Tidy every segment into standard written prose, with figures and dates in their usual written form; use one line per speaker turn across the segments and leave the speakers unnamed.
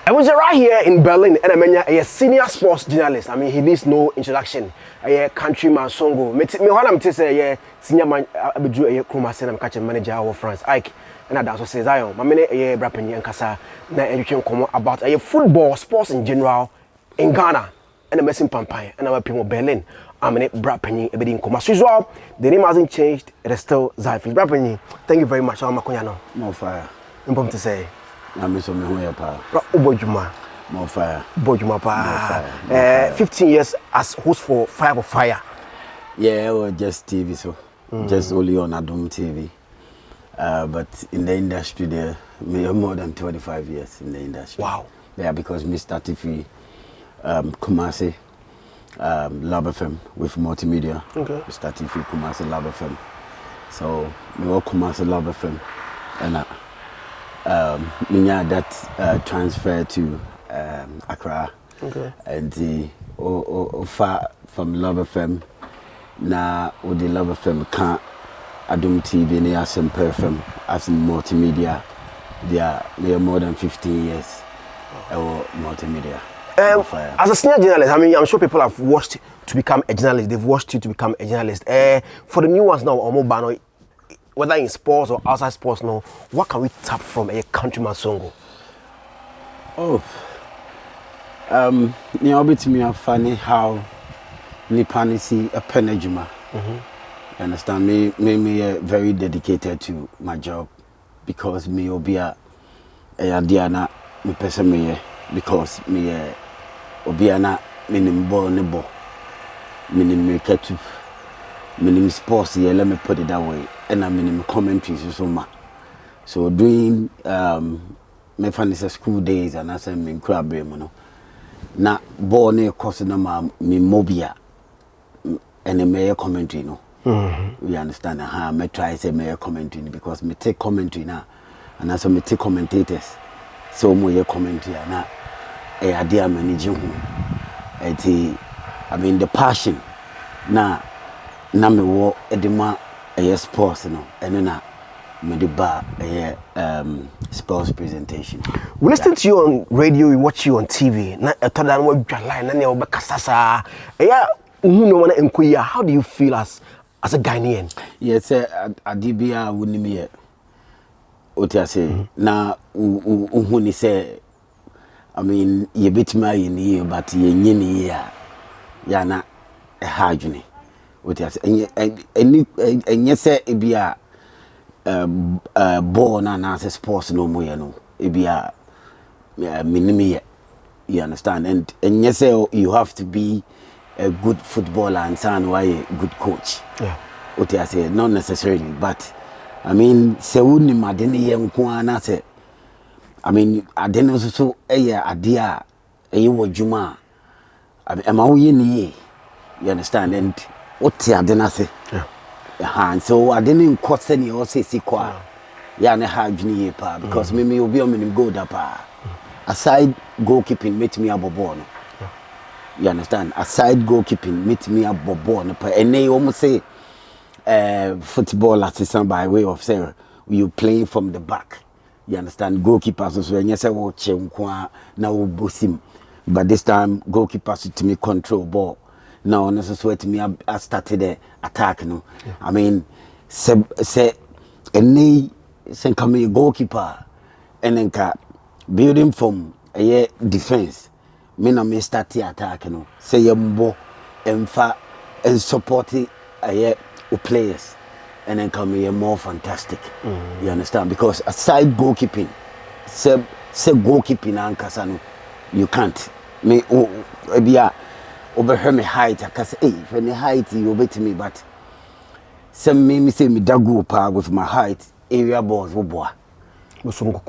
I was right here in Berlin, and I'm a senior sports journalist. I mean, he needs no introduction. A Countryman Songo. Me when I'm say senior man, I be do a Kumasi, I'm catching manager of France. Ike, and I also say Zion. My many a brapping and Kasa. Na education come about a football, sports in general in Ghana, and a messing pampai, and I'm people Berlin. I'm in brapping a bit in Kumasi. So the name hasn't changed. It is still Zionfelix. Brapping. Thank you very much. I'm a
more fire.
Important to say.
I'm so me pa.
Ubojuma.
More fire.
Ubojuma pa. 15 years as host for Fire of Fire.
Yeah, or just TV, so just only on Addo TV. But in the industry there, me more than 25 years in the industry.
Wow.
Yeah, because me started free Kumasi Lab FM with multimedia.
Okay.
We started free Kumasi Lab FM. So me all Kumasi Lab FM and that transfer to Accra.
Okay.
And the far from Love FM now with the Love FM can't Addo TV and as some FM as in multimedia. They are more than 15 years or multimedia.
As a senior journalist, I mean, I'm sure people have watched to become a journalist. They've watched you to become a journalist. For the new ones now, or mobile, whether in sports or outside sports now, what can we tap from a Countryman Songo?
Oh, you know, it's me funny how Nipani see a penejuma. You understand me? Me very dedicated to my job because me obia Diana me person me because me obiana minimbo nebo minimiketu minim sports. Yeah, let me put it that way. And I'm in commentaries so much. So doing me find school days and I say me crab no. Na born a course na me mobia and a mayor commentary no. We understand how me try say mayor commentary because me take commentary now and also me take commentators. So more commentary na a idea managing I mean the passion na me wo edema sports no and na me the bar sports presentation.
We listen to you on radio, we watch you on TV. Na etodan wo dwala na ne obekasasa. How do you feel as a Ghanaian?
Yes, adibia wunimi oti say na uhuni say I mean ye bitima ye but ye nyini ya na hajuni oti say enye say ebia born and as sports no more no ebia minimi you understand and yes you have to be a good footballer and sound why a good coach.
Yeah.
What I say, not necessarily, but I mean, se uni madeni ye mkuana se. I mean, adeni so idea wo juma. Ama uye ni ye. You understand? And what adena se? Yeah. And so adeni nkose ni ose si kwa. Yeah, ne hajuni ye pa because me obi o minim goal da pa. Aside goalkeeping meet me abobo no. You understand? Aside goalkeeping, meet me up bobo. And they almost say football assistant by way of saying you playing from the back. You understand? Goalkeepers so when you say watch now bosim. But this time goalkeepers to me control ball. Now necessarily to me I started attack no. Yeah. I mean say any say come a goalkeeper and then building from a defense. Me na me start attack no say yembo emfa and supporting players and then come here more fantastic. You understand? Because aside goalkeeping say goalkeeping ankasa no you can't me ebia over me height akasa when the height you bet me but some me say me dago pa with my height area balls wo boa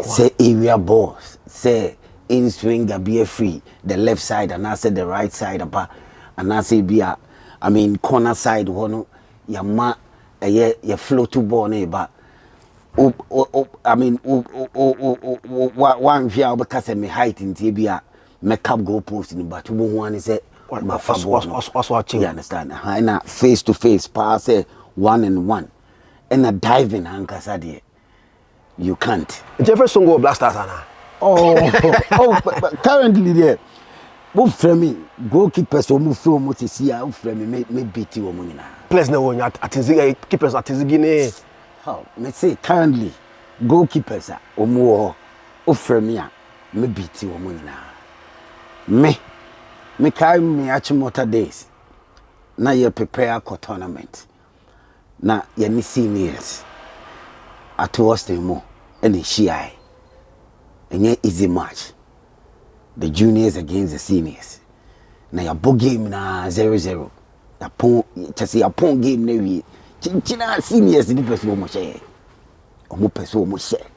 say area balls say in swing be free the left side and I said the right side about and I say be I mean corner side one ya ma ya flow to ball but I mean one via because me height in tibia make up goal post in but one is my also watching you understand na face to face pass 1-on-1 and a diving hankasa there you can't
Jefferson go blasters ana
But currently there. Move from me, goalkeepers or move from what you see, I'll frame me beat you among now.
Players no one at keepers at Zigine.
How? Let's say currently, goalkeepers or more, or frame me beat you among now. Me carry me actually motor days. Now you prepare for tournament. Now you seniors at towards the more and the shy. And yet easy match. The juniors against the seniors. Now your ball game na 0-0. Your pong game na we. China seniors the person wo mo share. Omo person wo mo share.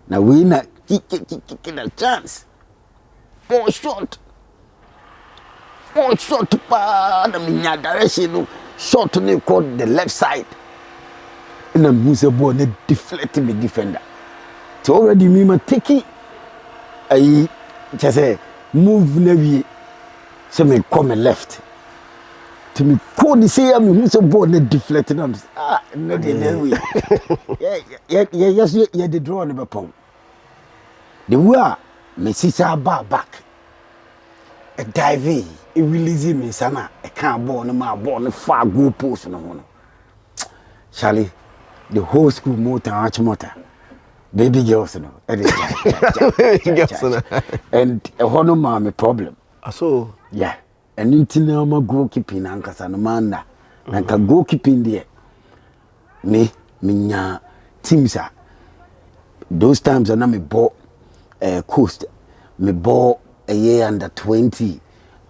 Now we na kick a chance. One shot pa na minya direction no. Shot to called the left side. And the muse ball na deflect me defender. So already me ma take it. Just say move never so me come left to me call the say me who so board ne deflecting am no dey way yes the draw on the pong the way me sister back a dive e release me sana e can ball no ma ball no far goal post no no Charlie the whole school motor baby girls no and a hono ma problem
so
yeah and intina ma goalkeeping ankasa no manda nanka goalkeeping there me nya teams those times na me ball coast me ball a year under 20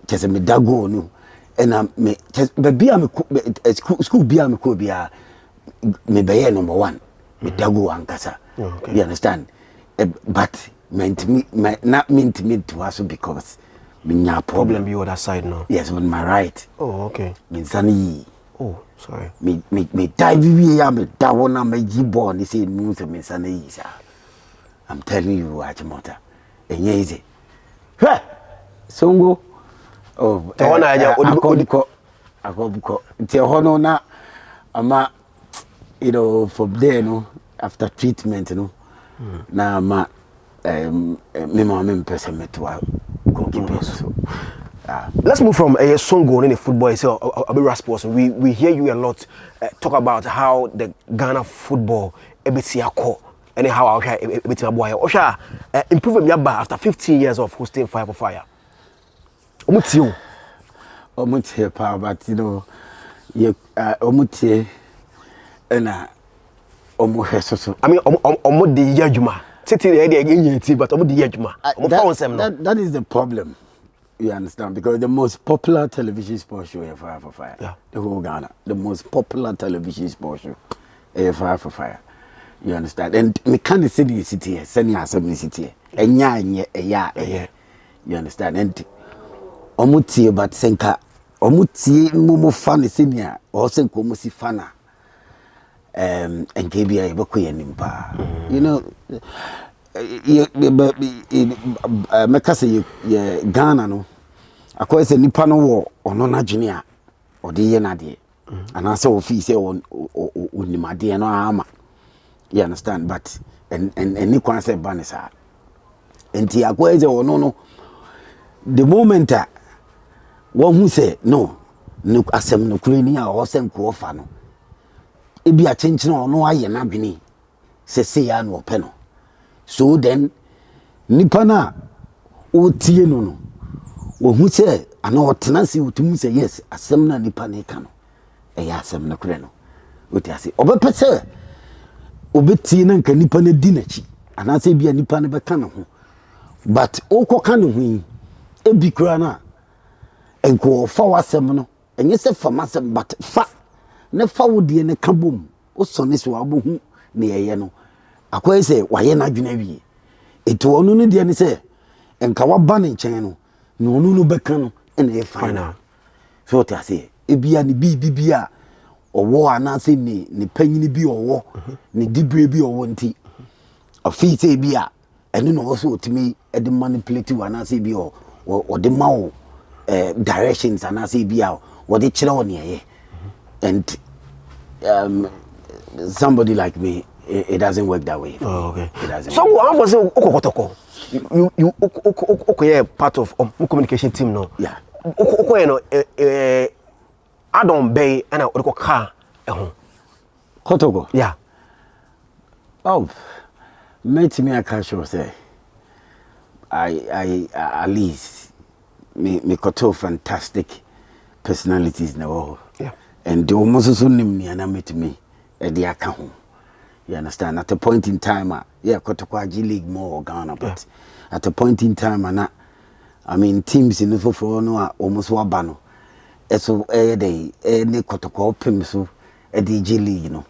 just me dago no and me just be am school be am ko bia me be number 1 me dago ankasa. Okay. You understand? But meant me to us because me
problem be other side now.
Yes, on my right.
Oh, okay.
Me sunny.
Oh, sorry.
Me dive we am that one am me born say news me sunny sir. I'm telling you what matter. And easy. Hey! Songo. Oh, Akobiko. Nti hono na ama you know from there no after treatment, you know, now my me person met to goalkeepers.
Let's move from Songo in the football. So a bit sports. We hear you a lot talk about how the Ghana football ebitiako and how our ebitiabo Osha improve your bar after 15 years of hosting Fire for Fire. Omutio.
Omutie pa, but you know, you omutie and I mean,
the yajuma. But
that is the problem. You understand? Because the most popular television sports show is Fire for Fire.
Yeah.
The whole Ghana. The most popular television sports show is Fire for Fire. You understand? And me can't see the city here. Send you some city here. You understand? And omutie but senka omutie mumu fan senior or senko musi fana. And KBI Bokuya Nimpa. You know, Mekase, Ghana, no. I call it a Nipano war or non junior or the Yenadi. And I saw fees on Unimadi no armor. You understand? But, and Nikon said Banisa. And Tiaquaza or no. The moment one who say, no, Asem Nukrania or Sem Kuofano. It be a change no aye na bini se ya no peno so then nipana o tie no wo hu se ana otenansi utumi se yes asem na nipa na ka no e ya asem na kure no o ti ase obepese obetie na nka nipa na di nachi ana se bia nipa na be ka no ho but o koka no hu e bi kura na enko fa wasem no enye se fa masem but fa ne fa wodie ne kabom o sone so abohu ne yeye no akwai se waye na adwena wie eto onu no de ne se enka waba ne nchen no na onu no beka no ene e final so ta se ebia ne bibia owo anase ne panyini bi owo ne dibre bi owo nti ofi se bia ene no wo so otimi e de manipulate anase bi o de mawo directions anase bia wo de kire wo ne yeye and somebody like me it doesn't work that way.
Oh, okay.
It doesn't.
So I'm for say okokotoko. You okay part of communication team no.
Yeah.
Okay no Addo bay and I would car
Kotoko.
yeah.
Oh, mate me a casual say. I at least me koto fantastic personalities in the world.
Yeah.
And the almost so name me and I met me at the account. You understand? At a point in time, yeah, Kotoko G League more Ghana, but at a point in time, I mean teams in the for no almost wabano. So day ne Kotoko Pimsu a DG League, you know.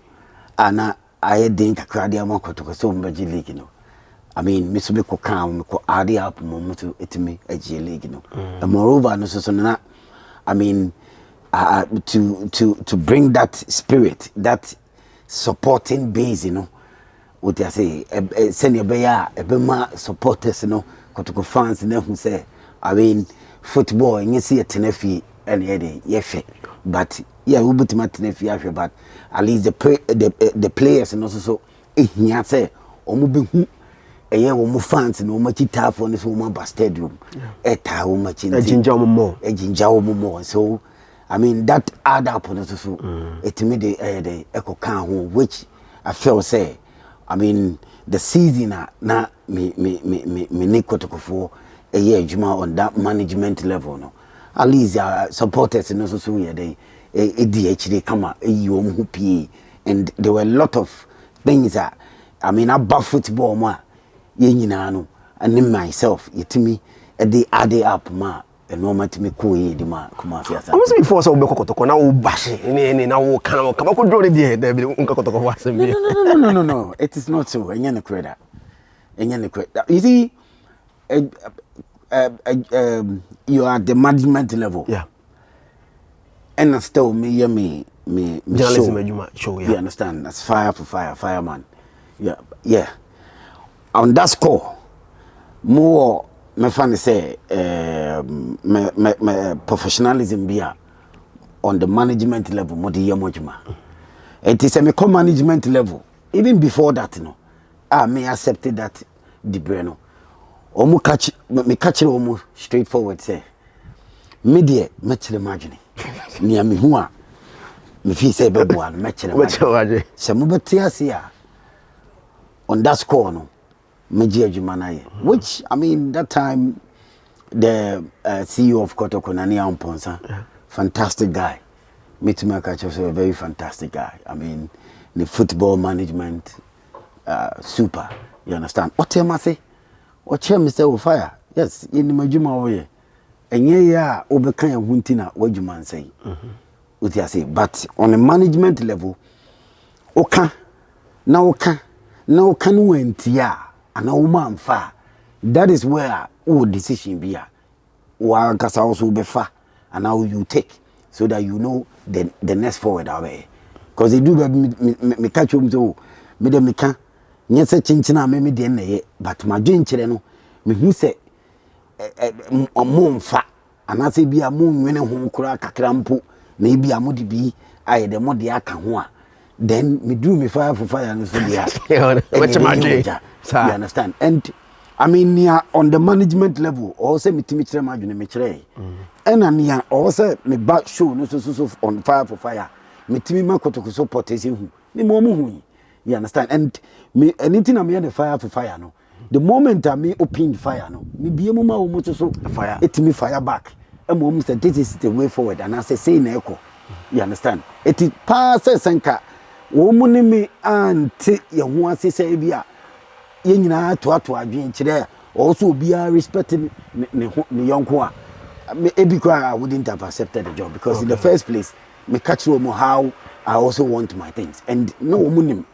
And I think a cardia Kotoko so much league, you know. I mean, Miss Biko Kam, ko Adi up moment to it me a G League, you know. And moreover, no so na I mean to bring that spirit, that supporting base, you know. What I say, send your bear, a bema supporters, you know, Kotoko fans, and who say, I mean, football, and you see a tenefi and yeah, but yeah, we put my tenefi, but at least the players and also so, yeah, say, Omubu. A year woman fans no much tough on this woman by stadium. A town much in a ginger more. So, I mean, that add up on us. So, it made the echo can which I feel say, I mean, the season na me Nikotoko for a year Juma on that management level. No, at least supporters and also so they ADHD come out, and there were a lot of things that I mean, about football more. And in myself, to me, they add up ma and no matter me cool the ma come out. I
was before so Bokotoko now bash in now come up draw the
no. It is not so. And credit. You see, you are at the management level.
Yeah.
And still me
journalism show.
You understand? That's fire for fire, fireman. Yeah. On that score, more my family say professionalism be on the management level more the yamojima. It is a management level. Even before that, I may accepted that the breno. Omu catch omu straightforward say. Media match the margin. Near me who me feel say bebo and match the margin. Some betia on that score no. Which I mean that time the CEO of Kotoko Nania Umponsa, fantastic guy. Mitumaka was a very fantastic guy. I mean the football management super. You understand? What am I say? What Mr. Fire? Yes, in the Majuma way. And yeah, overcame Wuntina, what you man say. What you say, but on a management level, now can went yeah. And a woman far. That is where all decision be. Or because also be far. And how you take so that you know the next forward away. Because they do me catch you so me de me can. Yes, a chinchina me de but my jinchre no me who say a moon fat. And I say be a moon when a home crack a crampo, maybe a muddy be I the muddy I can. Then me do me fire for fire and so yeah. You understand? And I mean, near on the management level, also me timitre imagine me chere. And near also me back show no so on fire for fire. Me timi makoto support is who. Me momu. You understand? And me anything I me the fire for fire no. The moment I me open fire no, me be mama almost so fire. It me fire back. And mom said this is the way forward. And I say na echo. You understand? It is pass senka. Woman me auntie your one say bia. Yenina to adwin kire also be respecting me yonko I wouldn't have accepted the job because in the first place me catch you how I also want my things and no woman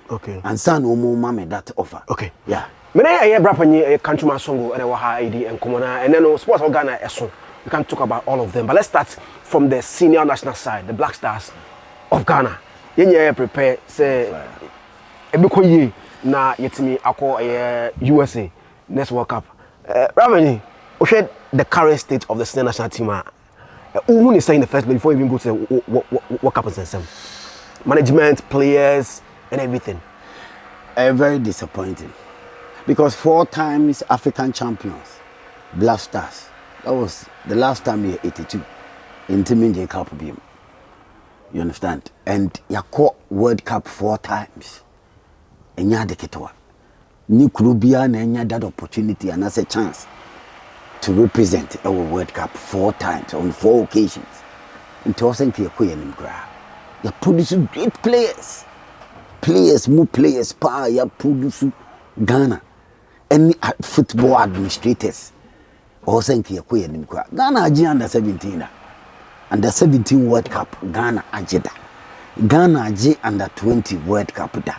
and son no mama that offer yeah
me na ye bra panyi Countryman Songo and wa ID and commona and then sports organa eso we can talk about all of them but let's start from the senior national side the Black Stars of Ghana yenye prepare say ebikoyi na yetimi akọ USA next World Cup. Ramani, we share the current state of the senior national team. Who is saying the first before we even go to what happens in some management, players, and everything.
Very disappointing. Because 4 times African champions, Black Stars. That was the last time we 82. In Timinje Cup game. You understand? And you caught World Cup 4 times. And you had the Ketwa. Ni Krubia and you that opportunity and that's a chance to represent our World Cup 4 times on 4 occasions. And to us and you produce great players. More players, power, you produce Ghana. Any football administrators. Also in Ghana under 17. Under 17 World Cup, Ghana ajeda. Ghana aje under 20 World Cup da.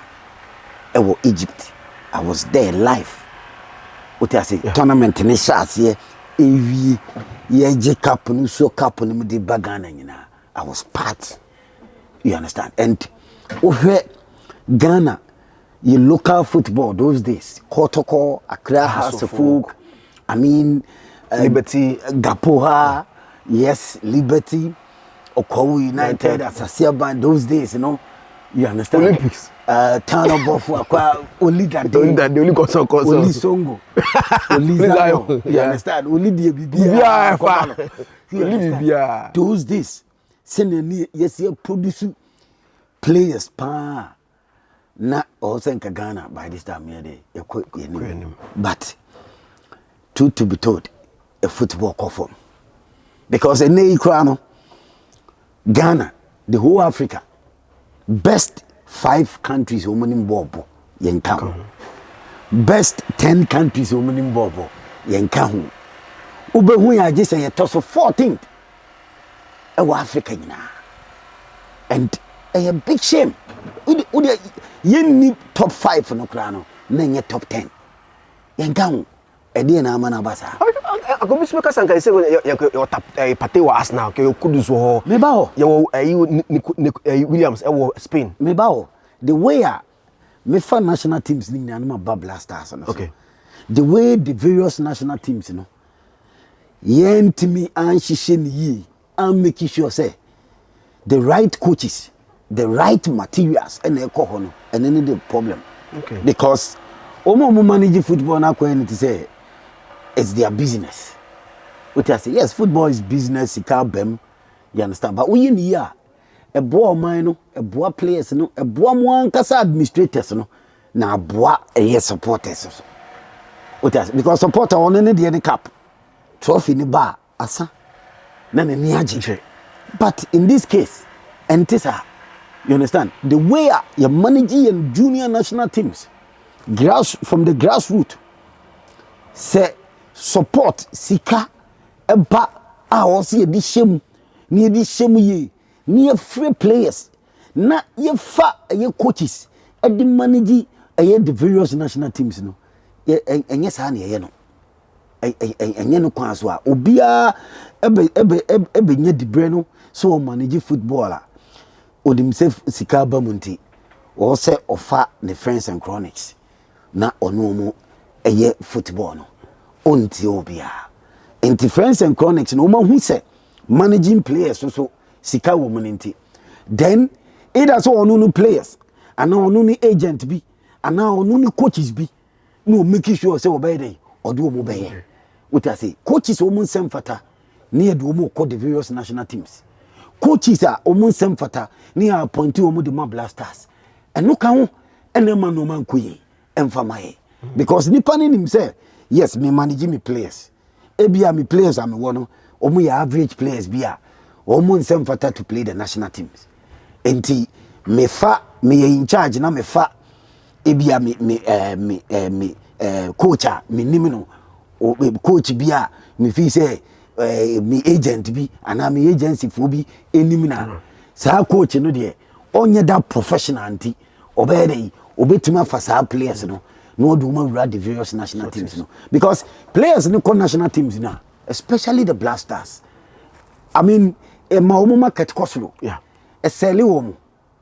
Ewo Egypt. I was there live. What I say, tournament in shots here. Evi ye cup no so cup no me di Ghana nyina. I was part. You understand? And over Ghana, your local football those days, Kotoko, Accra House of Folk, I mean
Liberty,
Gapoha, yes, Liberty, Okowu United, Asasia Band those days, you know. You understand?
Olympics.
Town of Bofu, only that day.
Only that they only got some
Only Songo. Only Zion. You understand? Only the Bibia.
Only Bibia.
Those days, sending yes, you produce players, pa. Na also in Ghana by this time here, but truth to be told, a football conform. Because in Neicrano, Ghana, the whole Africa, best 5 countries women bobo yenkahu. Best 10 countries women bobo yenkahu. Ube hu ya just say toss of 14th. Ewa Africa na. And a big shame. Yen top 5 no krano, na top 10. Yenkahu. Edi na amana basa.
Akobi smeka sanka say your tap pate wa Arsenal ke Kudus ho.
Me ba ho.
Ye Williams e wo Spain.
Me ba ho. The way me fa national teams ni na ma Babla Stars no.
Okay.
The way the various national teams you know. Yentimi anhihye ni yi and make sure say the right coaches, the right materials and e ko ho no. And then the problem.
Okay.
Because omo manage football na ko anything say it's their business. What I say, yes, football is business, it can't bem, you understand? But we in here, a boy mine, a boy players, no, a boy one casa administrators, no, na boy a supporters. What I say, because supporter on any cup, trophy in the bar, asa, none niaji. But in this case, and tisa, you understand? The way you're managing and junior national teams, from the grassroots, say, support sika eba a wo se edi hyem ni edi hyem ye ni free players na ye fa ye coaches edi manage the various national teams no enye sa na ye no enye no kwa so a obia ebe nya dibre no so manage footballer odim se sika ba munti wo se ofa the friends and chronics na ono mo football no onti obia enti friends and chronics no man who say managing players so sika woman enti then either so onu players and onu ni agent bi and onu ni coaches bi no make sure say obey dey odo mo be what I say coaches omun sem fata ni edo mo call the various national teams coaches are omun sem fata ni appoint omu the Blasters and no kan ene man no man kuyi emfamaye because nipa ni himself. Yes, me manage me players. Ebia me players am wono. Omo ya average players bia. Omo nsem fata to play the national teams. Enti me in charge na me fa ebia me coach me nimino coach bia me fi say me agent bi ana me agency fo bi enimina. Sa coach no de onye that professional anti obey obetuma fa sa players no. No do man run the various national teams no because players in the national teams now especially the Blasters I mean e ma omo market cost no
yeah
e sell omo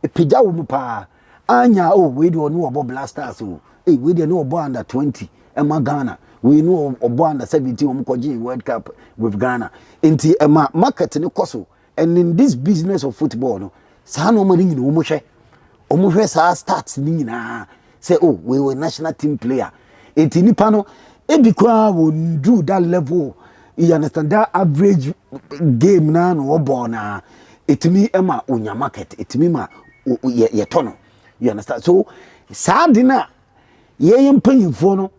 e pija omo pa anya we do no obo Blasters o we dey no obo under 20 e ma Ghana we know obo under 17 omo koji World Cup with Ghana enti e ma market no cost and in this business of football no sa no money ni omo hwe sa starts ni na say oh we were national team player enti nipa no ebi kwa won do that level you understand that average game na no obo na etimi ema onya market etimi ma ye tono you understand so sad na ye mpanyimfo no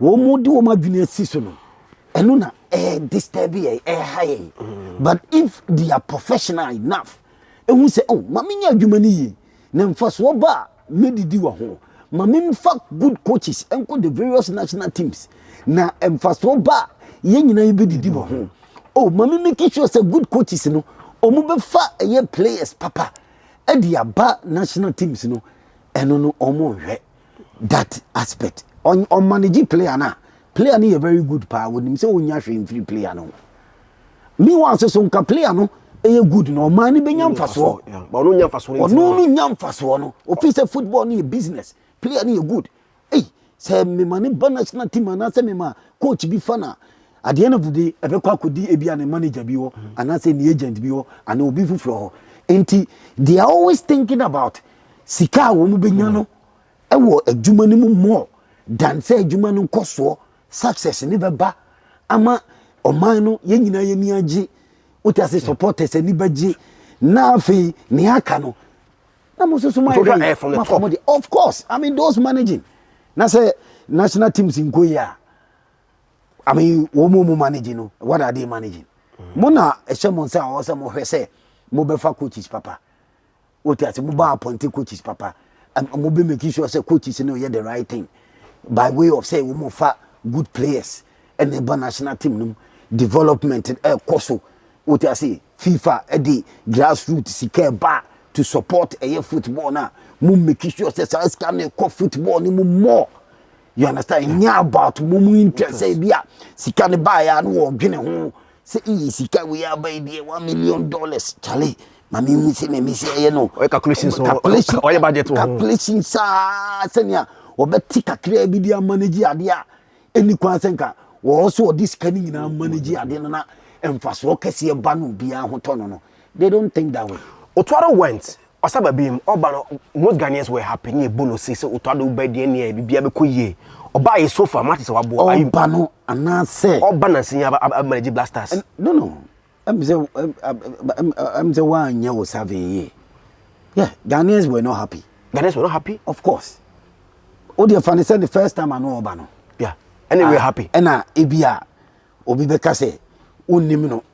wo mu de wo madwene asiso no eno na disturb ye high but if they are professional enough ehun say oh mama nya adwuma ni yi na mfaso ba medidi wo ho mama mfa good coaches enko the various national teams na mfaso ba ye nyina ye bedidi wo ho oh mama make sure say good coaches no omu be fa ye players papa e dia ba national teams no eno no omo hwe that aspect on manage player na player ni a very good pa wonim say onya hwe free player no me wan so nka player no e good no man ni benya mfaso
ba ono nya mfaso
no nya mfaso no office football ni business player ni good say me mani ba national team na say me ma coach bi fana at the end of the day ebe kwa kodi ebi an manager bi wo and say ni agent bi wo and obi fufro ho enti they are always thinking about sika wo mu benya no ewo adwuma ni mu more than say adwuma no koso success ni beba ama oman no ye nyina ye ni age utase supporters ni baji na afi ni aka no na mo so my
from the top.
Of course I mean those managing na say national teams in Korea I mean wo mo managing no what are they managing mo na ehye mo say o say mo hwese mo be fa coaches papa utase mo ba appoint coaches papa mo be make sure say coaches no hear the right thing by way of say we mo fa good players and the national team no development koso utase FIFA the grassroots sika ba to support football na mo make sure say scan football ni mo more you understand nya about mo interest say bia sika ne ba ya no wo dwene ho say sika we are by the $1 million chale mami mi say me say no
calculation so oye budget wo
calculation sa senia obeti kakra bi dia manage ade a eni kwan senka wo also this scanning nyina manage ade no na emfaso kese ba no bia ho tono no they don't think that way.
Otto went osaba bim oba no most Ghanaians were happy ni bonus say Otto be de ne bibia be koyie oba is so far matters wabo
oba no ana say
oba na sin manage Blasters
no I'm say one year was having yeah Ghanaians were not happy.
Ghanaians were not happy,
of course. Oh, the funny said the first time I know Obano.
Yeah, and they were happy.
And Ebia Obi Beka say unimino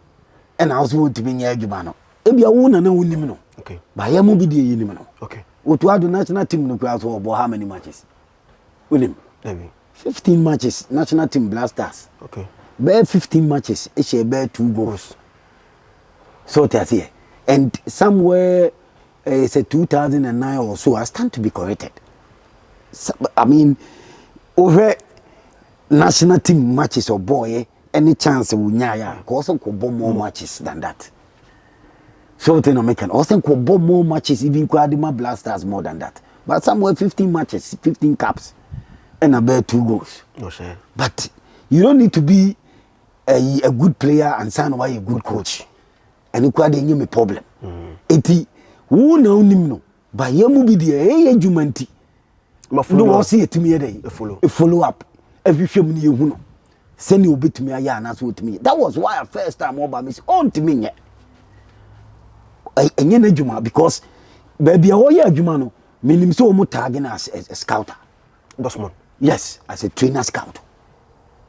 and I was going to be near Jubano. Ebia una na unimino.
Okay.
By yamu bi die nimino.
Okay.
What do national team no crowd for how many matches? Unim.
Maybe
15 matches national team Blasters.
Okay.
Bear 15 matches, it shall bear 2 goals. So that's here. And somewhere it's a 2009 or so, I stand to be corrected. So, I mean, over national team matches or boy, any chance we nyaya, also could bomb more matches than that. So then I make also could bomb more matches, even Quadima Blasters more than that. But somewhere 15 matches, 15 caps, and I bear 2 goals.
No sure.
But you don't need to be a good player and sign why a good coach. And you quite a problem. Eti who now nimno by yamu be the jumanti. No one see it to me a follow up. Every few minutes you know. Send you bit me a yarn as with me. That was why I first time over Miss on to me. A juma because baby a year jumano meaning so much tagging as a scouter.
Bosman. Yes,
as a trainer scout.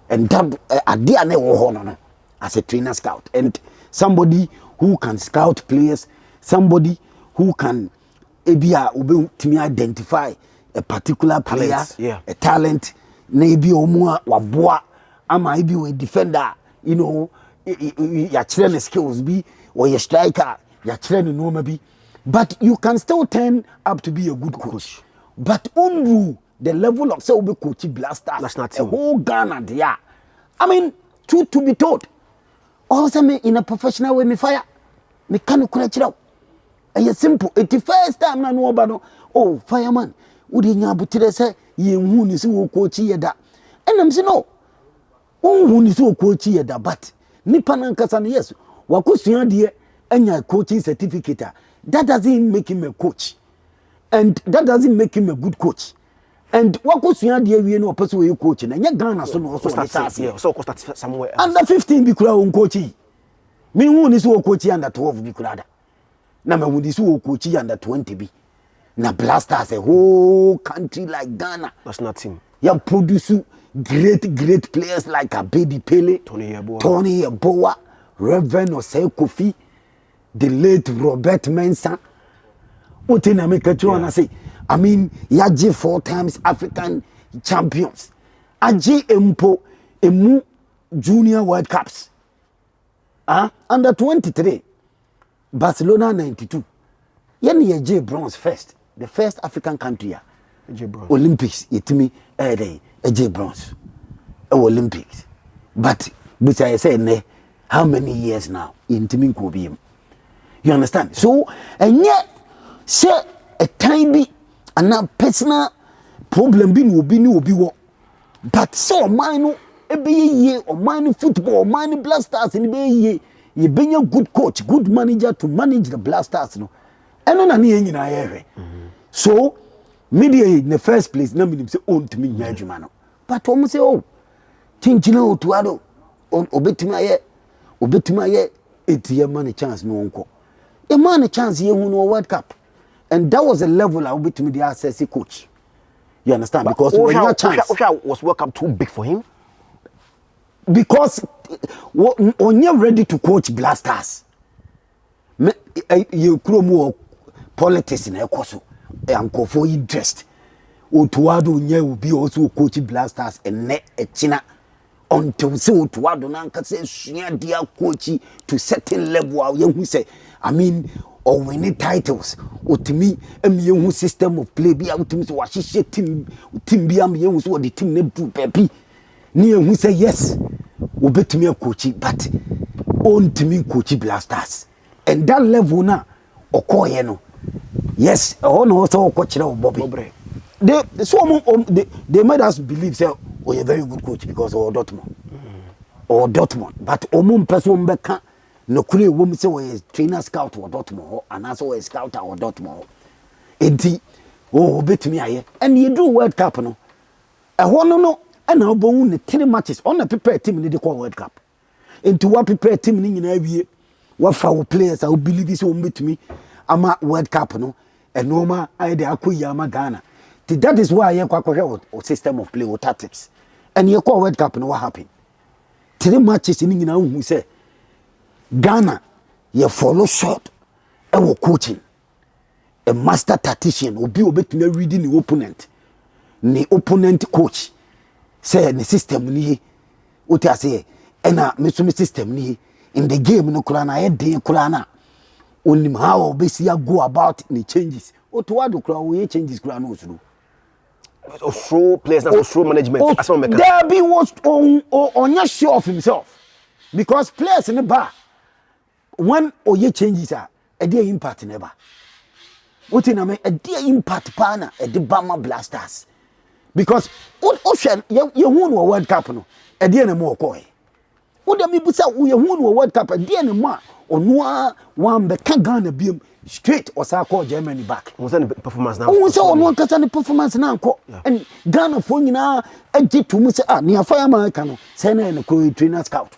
And that idea no as a trainer scout and somebody who can scout players, somebody who can to identify a particular player, a talent, maybe omua waboa, ama maybe a defender, you know, your training skills be or your striker, your training no maybe, but you can still turn up to be a good coach. But the level of say we coach Blasters, a whole Ghana there. I mean, truth to be told, also me in a professional way me fire, me can't correct it out. It's simple. It's the first time I know about oh fireman. Would you know about say ye who is who coach yeda? And I'm saying no. Who is who coach yeda? But nipa nankasa yes. Wakusuya die enya coaching certificate. That doesn't make him a coach, and that doesn't make him a good coach. And what goes you the we no person we coaching and you Ghana so no so
start somewhere
under 15 be kura on coaching. Me who is so coaching under 12 be kura. Na me who is so coaching under 20 be. Na Blasters a whole country like Ghana.
That's not him.
You produce great players like Abedi Pele, Tony Yeboah, Reverend Osei Kofi, the late Robert Mensah. What in America to say? I mean, Yaji 4 times African champions. Aji Empo Emu Junior World Cups. Under 23. Barcelona 92. Yen J bronze first. The first African country. Olympics yetimi J bronze. Olympics. But which I say ne how many years now in Timin Kobium. You understand? So and yet say a tiny and now personal problem being will be what. But so mine be ye or mine football, mine Blasters in be ye. You bring a good coach, good manager to manage the Blasters. No, and on any in area. So, media in the first place, nobody say own to me, Yajumano. But almost say, oh, Tinchino to Addo, Obetimaya, 8 year money chance, no uncle. A money chance you won a World Cup. And that was a level I would be the assessee coach. You understand?
But
because when your chance
was World Cup too big for him.
Because when you're ready to coach Blasters, you grow more politics in a course and go for interest. Otuado will be also coaching Blasters and net a China until so Otuado Nanka says, dear coachy to certain level. Who say, I mean, or winning titles, or to me, a young system of play be out to me. So I should team be a young what the team named Pepe. Near who say yes, will bet to me a coachy, but own to me coachy Blasters. And that level now, or call you yes, oh no, so coach now, Bobby. They made us believe, say, oh, you're a very good coach because or Dortmund. Or Dortmund. But Omum person beka no kule woman say we trainer scout or Dortmund and also a scout or Dortmund. Enti oh bet me aye. And you do World Cup no. E ho no and now bon the 3 matches on the prepare team ni dey call World Cup. Enti what prepare team ni nyina wie. What for players I will believe this will meet me. Ama World Cup no. And normal I dey akuya ama Ghana. That is why you call a system of play or tactics. And you call World Cup and what happened? 3 matches in England who say Ghana, you follow short and coaching. A master tactician will be able to reading the opponent. The opponent coach say the system ni what I say and a system ni in the game no kurana e dey kurana only how obviously go about the changes. What do we changes kurana no
through players, not through management.
There be was on your sure of himself because players in the bar when oye changes are a dear impact never. What in a dear impact partner at the Bama Blasters because what ocean you won a World Cup no a dear no more coy. What the people say we won a World Cup a dear no more or no one but can't Ghana be straight or so call Germany back.
Was any performance now?
We saw one person performance now and Ghana for you now a jet to Musa near fireman cano send in a trainer scout.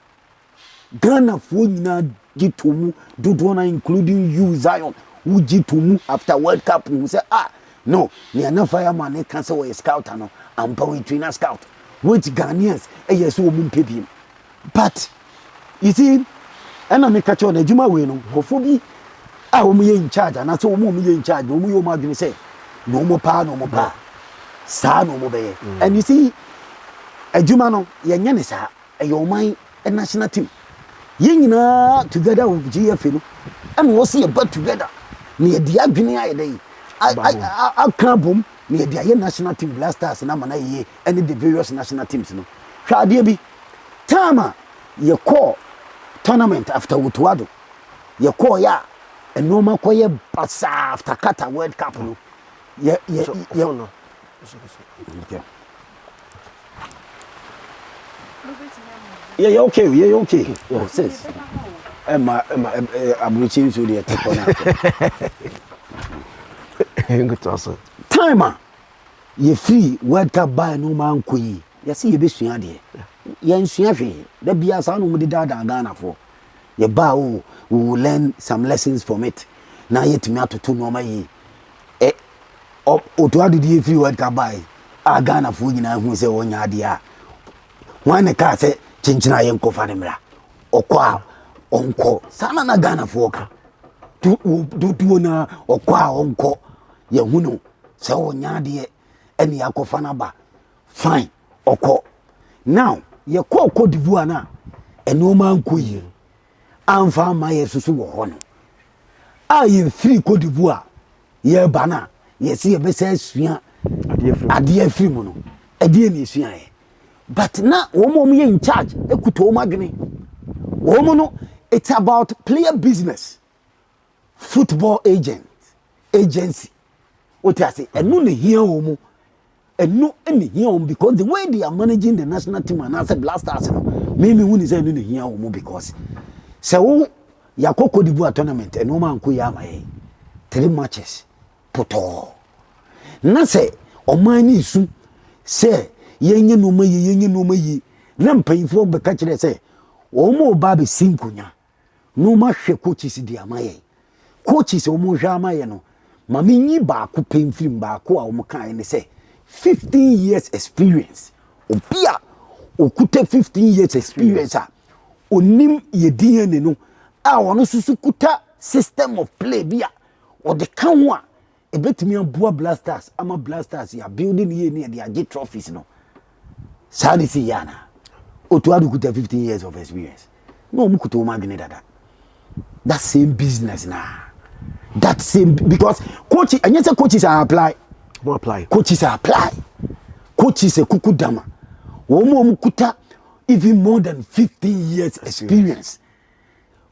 Ghana for you now get to mu do one including you Zion who get to mu after World Cup who say no near no fireman they cancel a scout and power trainer scout which Ghanaians a yes woman pay him. But you see and I make catch on a Juma way no hopefully we in charge and that's all we in charge. We imagine say no more power, no more power. Sa no more be. And you see, a Jumano, Yan sa a your mind a national team. Yingina together with GFL and we'll see a bird together near the Agni day. I can't boom near the national team Blasters and Amana ye and the various national teams. No, Shadibi Tama, your call tournament after Utuado. Your call ya. And no more quiet passa after Qatar World Cup. No, no. Okay. Yeah, okay. Yeah, sis. I'm reaching to the
timer.
Timer. ye free World Cup buy no man koyi ye see ye be sua de ye nsua hwe da bia sa no mu de da Ghana for ye ba we will learn some lessons from it na ye timi atoto no ma yi Otto Addo di free World Cup buy a Ghana for nyina hu se wonya ade a wan ka se chinchina ye nkofa ne mra okwa onko sana na Ghana for ka tu na okwa onko ye hunu se wonya ade ene yakofa na ba fine oko now ye ko Cote d'Ivoire na eno man koyi amfa ma ye susu wo ho no a ye free Cote d'Ivoire ye bana ye se ye be se sua ade free mu no ade ni sua ye but na wo mo ye in charge ekuto mo adwene wo mo no it's about player business football agency what I say enu ne hia wo mo enu eni hia wo because the way they are managing the national team and as a blasters no me wuni say enu ne hia wo mo because se wo yakoko dibu tournament enu man ko ya maye 3 matches poto na se omani su se yenye no mayi na mpanyifo be ka kire se wo mo ba be sinkunya no ma hwe coaches di amaye coaches wo mo hwe amaye no mami nyi ba ko pemfim ba ko a wo kan ne se 15 years experience obia okuta 15 years experience a onim ye DNA no a wono susu kuta system of play bia o de kan ho a ebetimi aboa blasters ama blasters ya building ye ne de age trophies no sadi si yana Otto Addo kuta 15 years of experience no mu kuta o magene dada that same business na that same because coach and yes coaches are apply coaches are apply coaches a kuku dama wo kuta even more than 15 years experience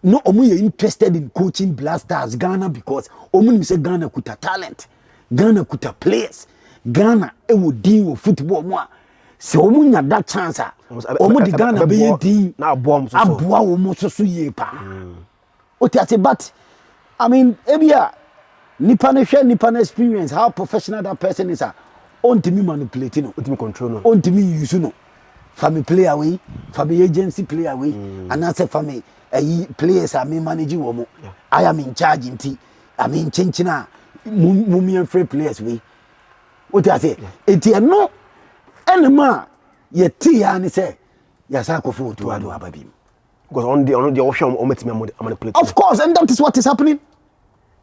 no omu ye interested in coaching blasters Ghana because omu say Ghana kuta talent Ghana kuta players Ghana e wo din wo football mo a se omu nya that chance a omu di Ghana be ye din
na aboa
wo mo so ye pa what I say but I mean ebia nipa ne experience how professional that person is on to me manipulate no
ultimate control no
on to me use no family player away family agency player away and I say family players are me managing wo I am in charge nti I mean chinchina mummy free players we what I say it no enema ye ti ya ni say ya sa ko fu Otto Addo ababim
because on the option o metimi manipulate
of course and that is what is happening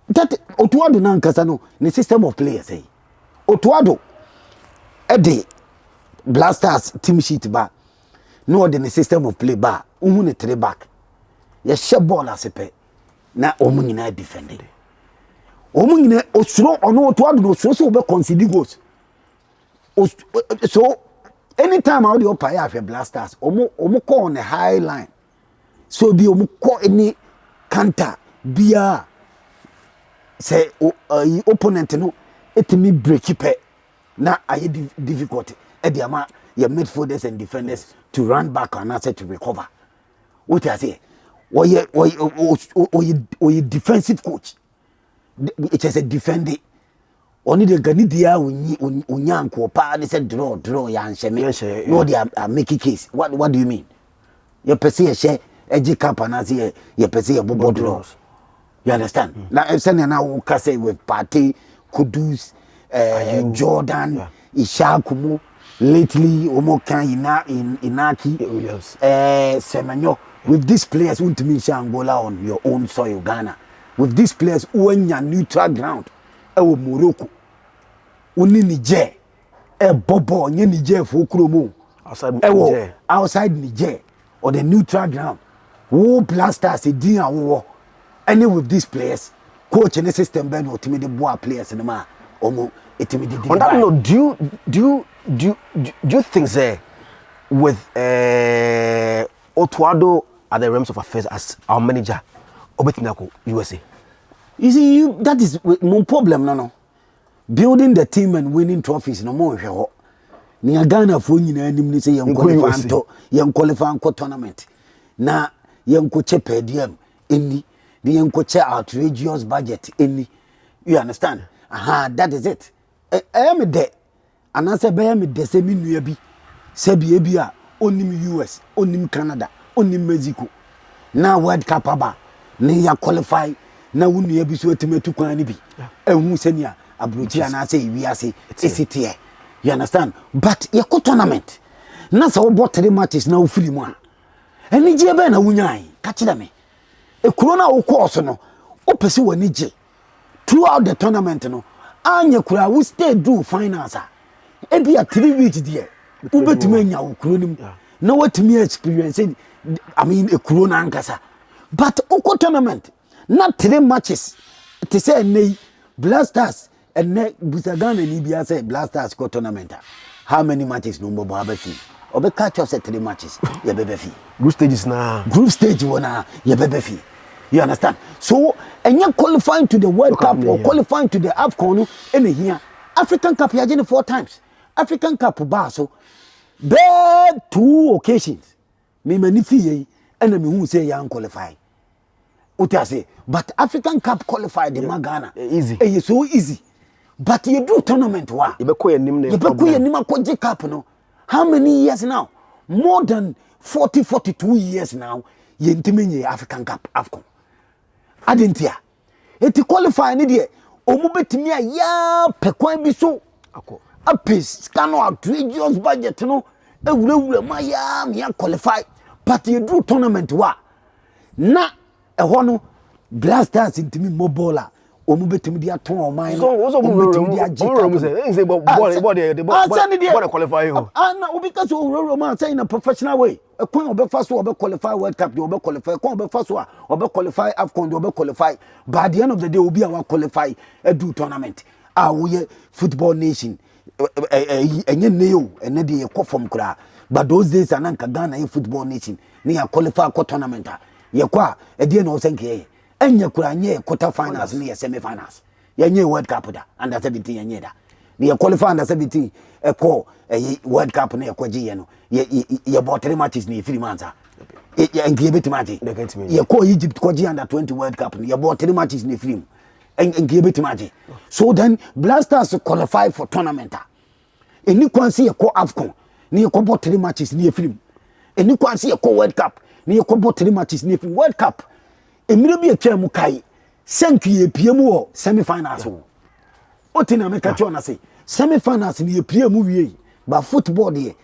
that Otto Addo na nkasa no the system of players say Otto Addo the blasters team sheet ba no the system of play ba uhu ne 3 back ye share ball asepe na omu nyina defended omu nyina osuro ono Otto Addo no osuro so be concede goals so anytime I the upper half blasters omu call on the high line so bi omu call any counter bia say opponent no etimi break pe na aye difficult e dey ama your midfielders and defenders to run back and answer to recover what I say or defensive coach it is a defender only the ganidia unyanko pa they said draw ya nsheme no they are making case what do you mean your person share edge cap and as your person bobo draws you understand now send na wo ka say with party Kudus Jordan Ishakumu lately omo kan Inaki
Williams
Semenyo with these players won't mean Angola on your own soil Ghana with these players when your neutral ground Morocco uni Niger bobo nye Niger for Kromo outside Niger or the neutral ground wo blasters e din awo any with these players coach and system ben ultimate boa players in ma omo etimidi
on that note do you think say with Otto Addo at the realms of affairs as our manager obetinako USA
you see that is no problem no building the team and winning trophies no more hwe ho ni Ghana fo nyina anim ni say yen qualify for tournament na yen ko che per diem any the yen outrageous budget any you understand that is it I am there anase be me dese mi nua bi se bi a onim US onim Canada onim Mexico na World Cup aba ne ya qualify na wunua bi so atimetu kwan ni bi ehu senia abrochi anase wiase esitie you understand but ye ko tournament na se wo bot 3 matches na wo fili mu a eni je be na wunyan ka kire me ekuro na wo course no o pese wani je throughout the tournament no anya kura wo stay do finals a ebi a 3 weeks there wo betumi anya wo kuro nim na watumi experience I mean ekuro na ankasa but oko tournament not 3 matches to say nay Blasters and ne Busagana ni bia say Blasters ko tournament how many matches no mbo abafi obe catch us 3 matches ya bebefi
group stages na
group stage wona ya bebefi you understand so enya qualifying to the World Cup or qualifying to the AFCON in here African Cup ya 4 times African Cup ba so be 2 occasions me manifi yi ena me hu say ya qualify say, but African Cup qualified the Magana.
Easy.
It's so easy. But you do tournament wa. You be nima cup no. How many years now? More than 42 years now. You intimate African Cup AFCON. Adentia. It qualify ni die. Omo betimi ya pekwan bi so.
Ako.
A piece scan outrageous budget no. Ewure ma ya me qualify. But you do tournament wa. Na ehono Blasters intimi mobile omu betimi dia ton o man
so betimi dia say ball qualify you
na obi ka so roro man say in a professional way ekwan obe fa so obe qualify World Cup obe qualify kon obe fa so obe qualify AFCON obe qualify by the end of the day obi a wa qualify edu tournament we football nation enye neo ene de ye from kura but those days ananka Ghana in football nation ni ya qualify ko tournament ye kwa edie no senke enya kura nye quarter finals ni semi finals ye nye World Cup da under 17 ye nye da ni ye qualify under 17 ko World Cup na ye kwaji ye no ye bought 3 matches ni 3 months ye ngie betimaje ye ko Egypt kwaji under 20 World Cup ni ye bought 3 matches ni 3 ngie betimaje so then Blasters qualify for tournament eni kwansi ye ko AFCON ni ye ko bought 3 matches ni 3 eni kwansi ye ko World Cup ni ye ko bought 3 matches ni World Cup emire bi atwa mu kai senku ye pie mu wo semi finals wo otina me ka twa na say semi finals ni ye pie mu wie ba football de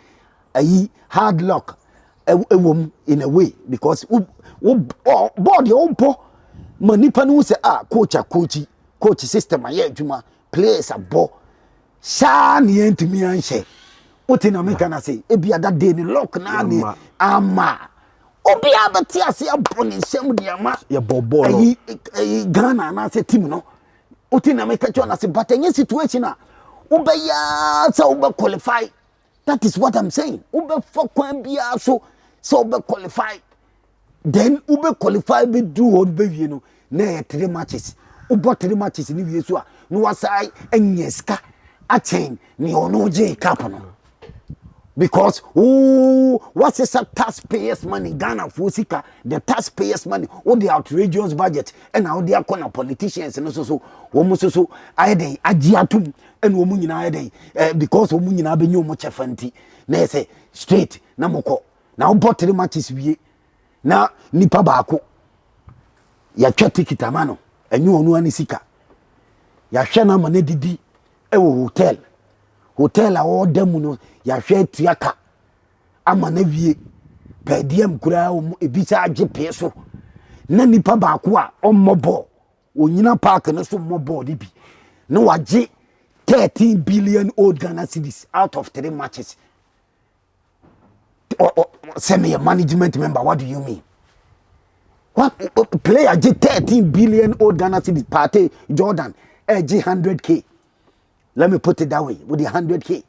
ayi hard luck ewom in a way because board your umpo manipa no say coach system aye adwuma players abo sha ne entimi anhye otina me ka na say ebia that day ni luck na ni ama obi abati ase abone nsem de ama
ye bobo
Ghana na se team no oti na make sure na se but any situation na ubeya so ube qualify that is what I'm saying ube for kwan bia so ube qualify then ube qualify be do what be wie no na 3 matches ube 3 matches ni wie so a no wasai enyeska a chain ni ono je cap no because what's this taxpayers money Ghana for sika the taxpayers money all the outrageous budget and how they are corner politicians and so so ayede agiatum and womu nyina ayede because womu nyina benyo mo chefanti na say straight na moko na bought 3 matches wie na nipa baako ya twa ticket amano enyo onu ani sika ya hwe na ma na didi ewo hotel a o demu no ya hwe tuaka ama na wie per diem kura ebisa age peso na nipa baako a ommobo onyina park no so mmobo de bi na waje 13 billion old Ghana cedis out of 3 matches semi management member what do you mean what player get 13 billion old Ghana cedis party Jordan age 100k. Let me put it that way, with the 100k,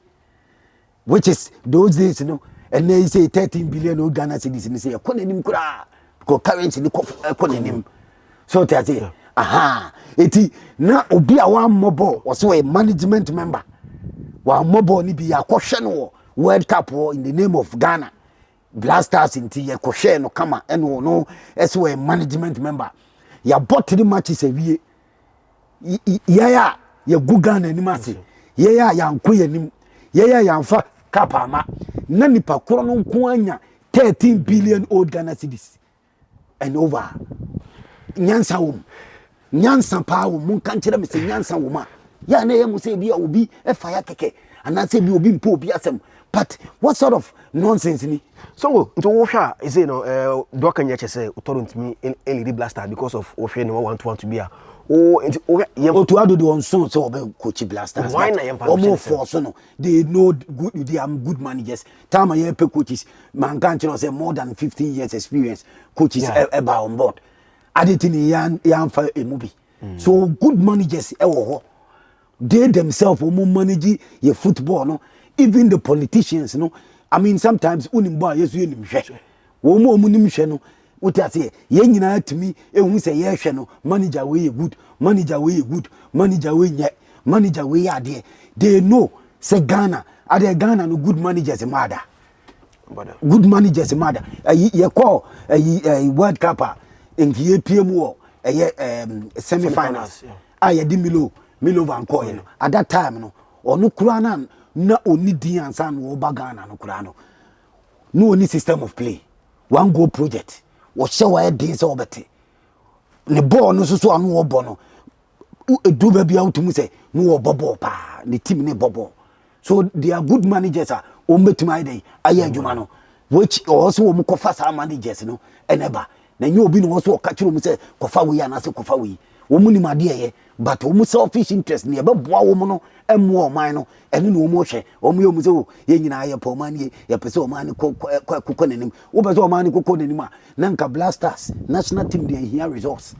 which is those days, you know, and they say 13 billion old Ghana cedis, and they say, because currency, the so they say, aha, it now be a one mobile, or so a management member, while mobile ni be a question World Cup war in the name of Ghana, Blasters in the question no come and no, as a management member, ya bought 3 matches a year. Yeah, ye gugan animasi. Yeah, ya nkuye nim. ye yamfa kapama na nipa koro no nko anya 13 billion old Ghana cedis and over nyansa wom nyansa pa wom mun kan kire me se nyansa wom a ya na ye mu se bia obi e fa ya keke ana se bi obi mpo obi asem but what sort of nonsense ni
so to wo hwa is you know do kan ye chese utoro ntimi in lead blaster because of wo hwe no want to be a oh
to Addo on so obe coach blasters
why na yem
force no they know good they are good managers time ye pe coaches man can say more than 15 years experience coaches ever on board adetini yan fa emubi so good managers they themselves will manage your football no even the politicians no I mean sometimes unimba yesu yenim hwe wo mo munim hwe no what I say, ye nyina to me, and we say, yes, no, manager way good, manager way good, manager way yet, manager way are there. They know, say Ghana, are there Ghana no good managers a mother? Good managers a mother. You call a World Cup in the PMO, a semi finals. I did Milo Van Coin at that time, no, or no Kuranan, not only Dian San or Bagana, no Kurano. No any system of play. One goal project. What show I did so better. The ball no so anu obono. Do baby out to say no bobo pa. The team ne bobo. So they are good managers. Ombe my day. Aye jumano. Which also omukofa sa managers no. Eneba. Na you obi no also catch you say kofa we na say kofa we. Omu ni made ye but omu selfish interest ne be boa omu no emu oman no enu no omu hwe omu ye omu say o ye nyina ye pa oman ye pese oman kokko nanim wo pese oman kokko nanim a na nka blasters national team dey here results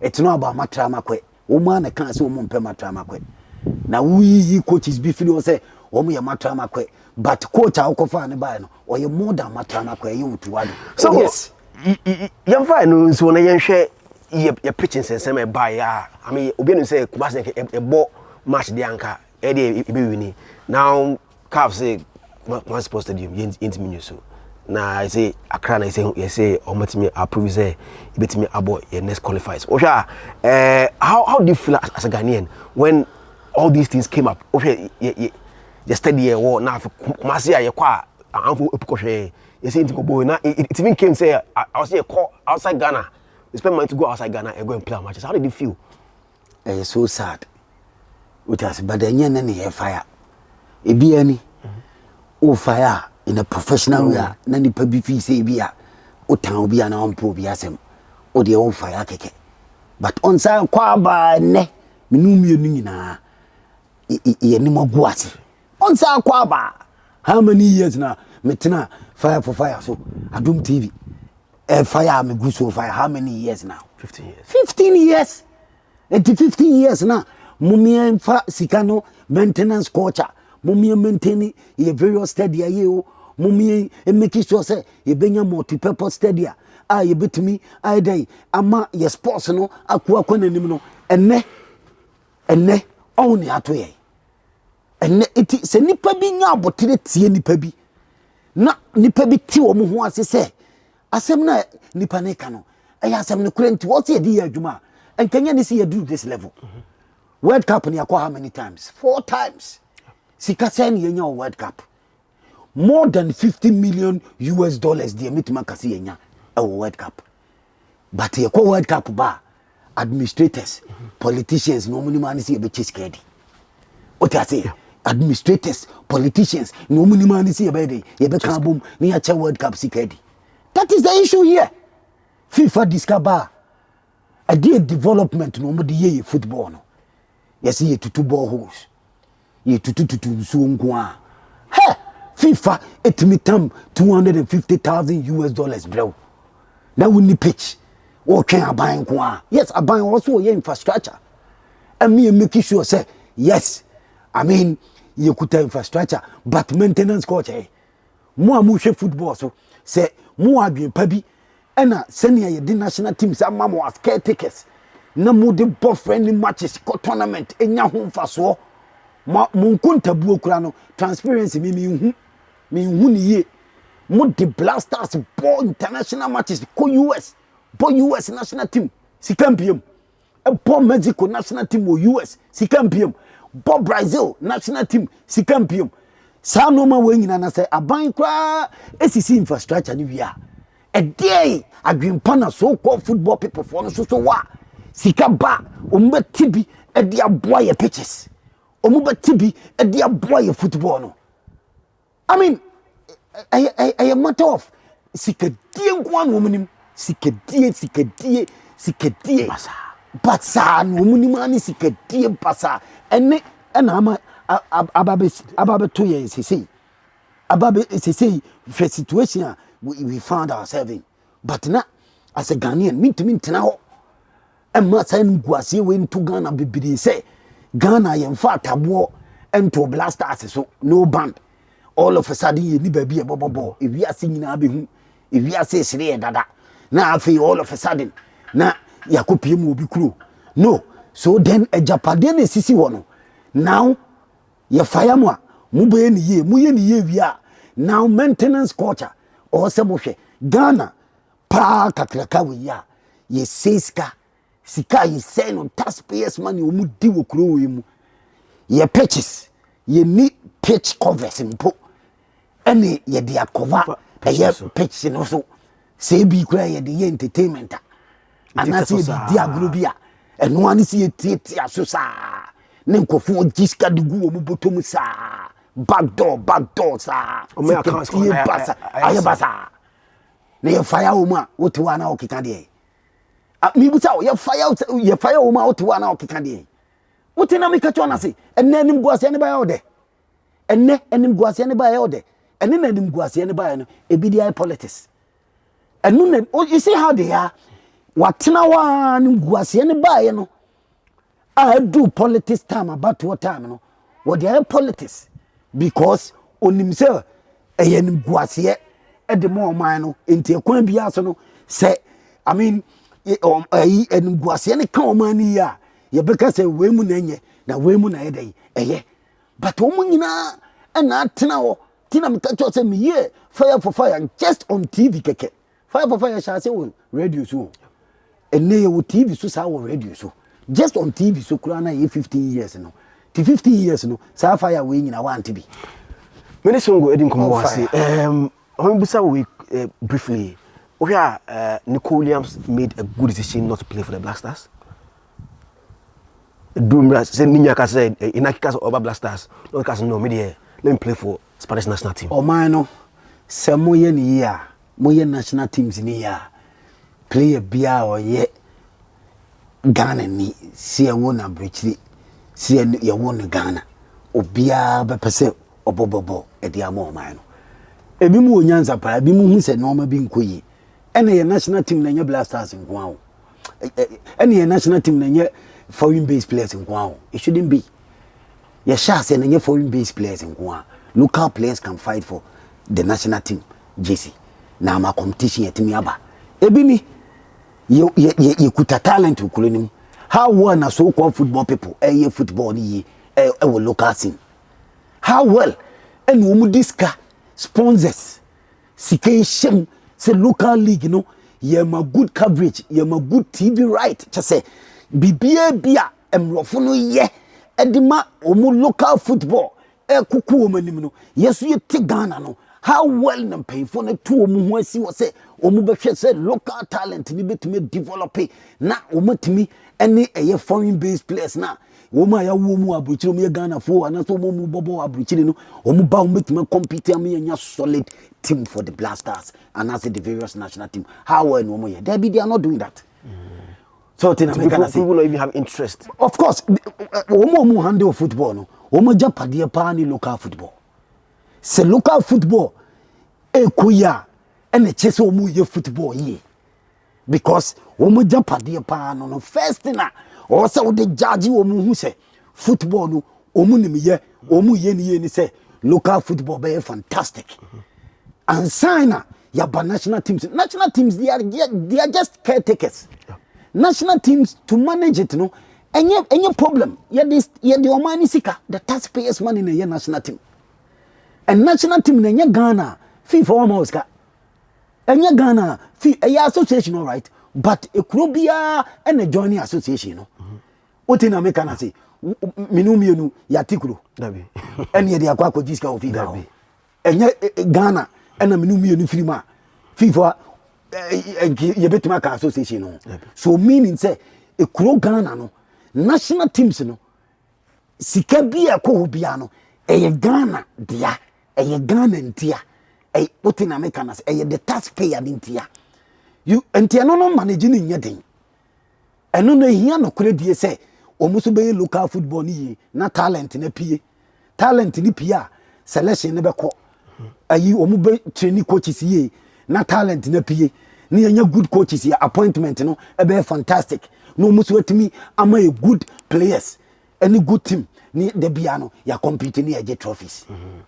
it's not about matra makwe omu na kan say omu mpe matra makwe na we coaches be feel say omu ye matra makwe but coach a okofa ne ba no o ye more than matra makwe ye mutu wado
so yes yam fa no so na yen hwe your pitching system e buy I mean obi no say Kumasi e bo match dey anka e dey e be wini now calf say one sports stadium intimi so na I say Accra na say omatimi approve say e betimi abo your next qualifiers osha how do you feel as a Ghanaian when all these things came up osha you study here war na Kumasi aye kwa anfo epukoshe you say intiko boy na it even came say I was here call outside Ghana. You spend money to go outside Ghana and go and play matches. How did you feel?
It's so sad. With us, but then you fire. It be any fire in a professional way. Nani pabi fi say be a o town be an on pro be asem o de on fire keke. But on sa kwa ba ne minumi nyina e ni mo guase. On sa kwa ba. How many years now? Metena fire for fire so Adum TV. Fire me good so fire how many years now
15 years
15 years and 15 years now mumia fa sikano maintenance culture mumia maintain your various stadia you mumia e make sure say you benya multi-purpose stadia you betimi I day ama your sports no akwa nanim no enne only atoye enne it se nipa bi nya abotere tie nipa bi na nipa bi ti wo mo ho ase say asem na nipa ne kano eya asem ne kurenti what ye di adwuma and Kenya ni see you do this level World Cup ni akwa how many times 4 times sika sen yenya World Cup more than 50 million US dollars the mitima kasi yenya World Cup but ye ko World Cup ba administrators politicians no money man see e be scared what I say administrators politicians no money man see e be kan bom ni ya che World Cup scared. That is the issue here. FIFA discover a dear development no more the football. No. You see, to ball holes. You to so ngwa. Hey, FIFA it me tam 250,000 US dollars, bro. That wouldn't pitch. Or can I buy ngwa? Yes, I buy also your infrastructure. And me making sure say yes. I mean, you could have infrastructure, but maintenance culture. More mushe football so say more adwen pabi ena senior ye the national teams ama mo as caretakers na mo de ball friendly matches ko tournament enya ho mfaso mo nkontabu okura no transparency me hu ni ye mo de blasters ball international matches ko US national team si campion e ball Mexico national team o US si campion ball Brazil national team si campion Sa no ma we nyina na say aban kra esisi infrastructure ni wi a day agwempa na so called football people for no so wa sika ba omba tibi e de aboa ye pitches omba tibi e de aboa ye football no. I mean a matter of sikadie nkwa no munim sikadie basa no munim ani sikadie basa ene na ama ababe to ye sisi ababe sisi for situation we found ourselves in. But na as a Ghanaian me ntena ho emma san guase we into Ghana bibiri say Ghana yemfa tabo ento blasters so no band all of a sudden ye ni baby e bobobo e wi ase nyina behu e wi ase sire e dada na afi all of a sudden na yakopie mu obi kuro no. So then a japade na sisi ho no now ye fire mo a mu be ni ye wi a now maintenance culture or se mo hwe Ghana pa kakraka we ya ye sika ye say no taxpayers money o mu di wo kuro we mu ye pitches ye ni pitch covers mpo ene ye dia cover ye pitch no so say bi kura ye de entertainment anase ye di agro bia eno ani si ye tie so sa ne nkofo jiska de gu wo mu botom sa backdoor sa o me account ayebasa na ye fire wo ma wotu ana okika de mi buta ye fire wo ma wotu ana okika de wotu na mi ka cho na se enne anim guase ne ba ya ode enne anim guase ne ba ya ode enne na anim guase ne ba ya no ebi di politics enu na you see how they are watena wa anim guase ne ba ya no I do politics time about what time no what they politics because onim se eyenim guase e de mo man no enti ekwan bia so no say I mean enim guase ne kan o man ni ya ye beka say we mu na nye na we mu na ye dey eye but o mu nyina na atena wo tina me ka cho say me ye fire for fire just on TV keke fire for fire sha say on radio so enne ye wo TV so sa wo radio so just on TV so kura na ye 15 years no ti 15 years no sa fire we nyina want be
many Songo edin komo wase when we briefly Nico Williams made a good decision not to play for the Black Stars. Dumra say Ninya ka say inakika over Black Stars no ka no me let me play for Spanish national team.
O man no se moye ni ya moye national teams ni ya player bia o ye Ghana ni si e won abrochiri si e won Ghana obia be pese obobobo e dia mo man no ebi mu onyanza para ebi mu hu se normal bi nkoyi ene ye national team na nya Black Stars nko awo ene ye national team na nya foreign based players nko awo it shouldn't be ye sha se na nya foreign based players nko a local players can fight for the national team JC na ma competition yetimi aba ebi ni ye kuta talent ukulunim how well na so called football people football ni local team how well and wo mu diska sponsors sikation say local league you know ye ma good coverage ye ma good TV right just say bibia bia emrofo no ye edima omu local football kuku omanim no yeso ye ti Ghana no how well na payfo na to omu ho asi wo say omu behwe say local talent ni betumi develop na omatimi ene eye foreign based players na woma ya wo mu abrochire mu ye Ghana fo ana so mu bobo abrochire no omu ba ometime compete am nya solid team for the Black Stars and as the various national team how well no mo ye they are not doing that. So
people not even have interest.
Of course omu handle football no omu japade pa ni local football se local football ekoya ene chese omu ye football ye because omu japade pa no first thing na or say we judge omu hu say football no omu ye ni say local football be fantastic and sign ya national teams they are just caretakers. National teams to manage it no any problem ye the omani sika the taxpayers money in the national team and national team na Ghana FIFA almost ka enya Ghana FIFA association all right but ekrobia and a joining association no what in America na say minum ya tikuro
dabi
ene de akwa jiska ofi dabi enye Ghana ena minum firima FIFA ye betima ka association no so meaning say ekuro Ghana no national teams no sika bia ko bia no eye Ghana dia eye Ghana ntia Latin Americans the taxpayer ntia you ntia no manage ni nyeden eno no hia no kure die say omuso be local football ni na talent na pie talent ni pie selection ne be ko ayi omu be training coaches yi na talent na pie ni anya good coaches ya appointment no e be fantastic no omuso atimi ama a good players any good team ni the biano ya compete ni get trophies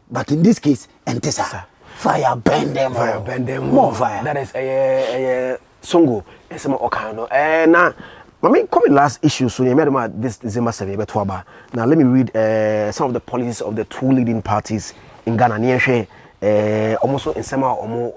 but in this case entesa fire burn them more fire
that is Songo esema okano na mami come last issue so you made this December 7 be toaba now let me read some of the policies of the two leading parties in Ghana near share almost in sema omo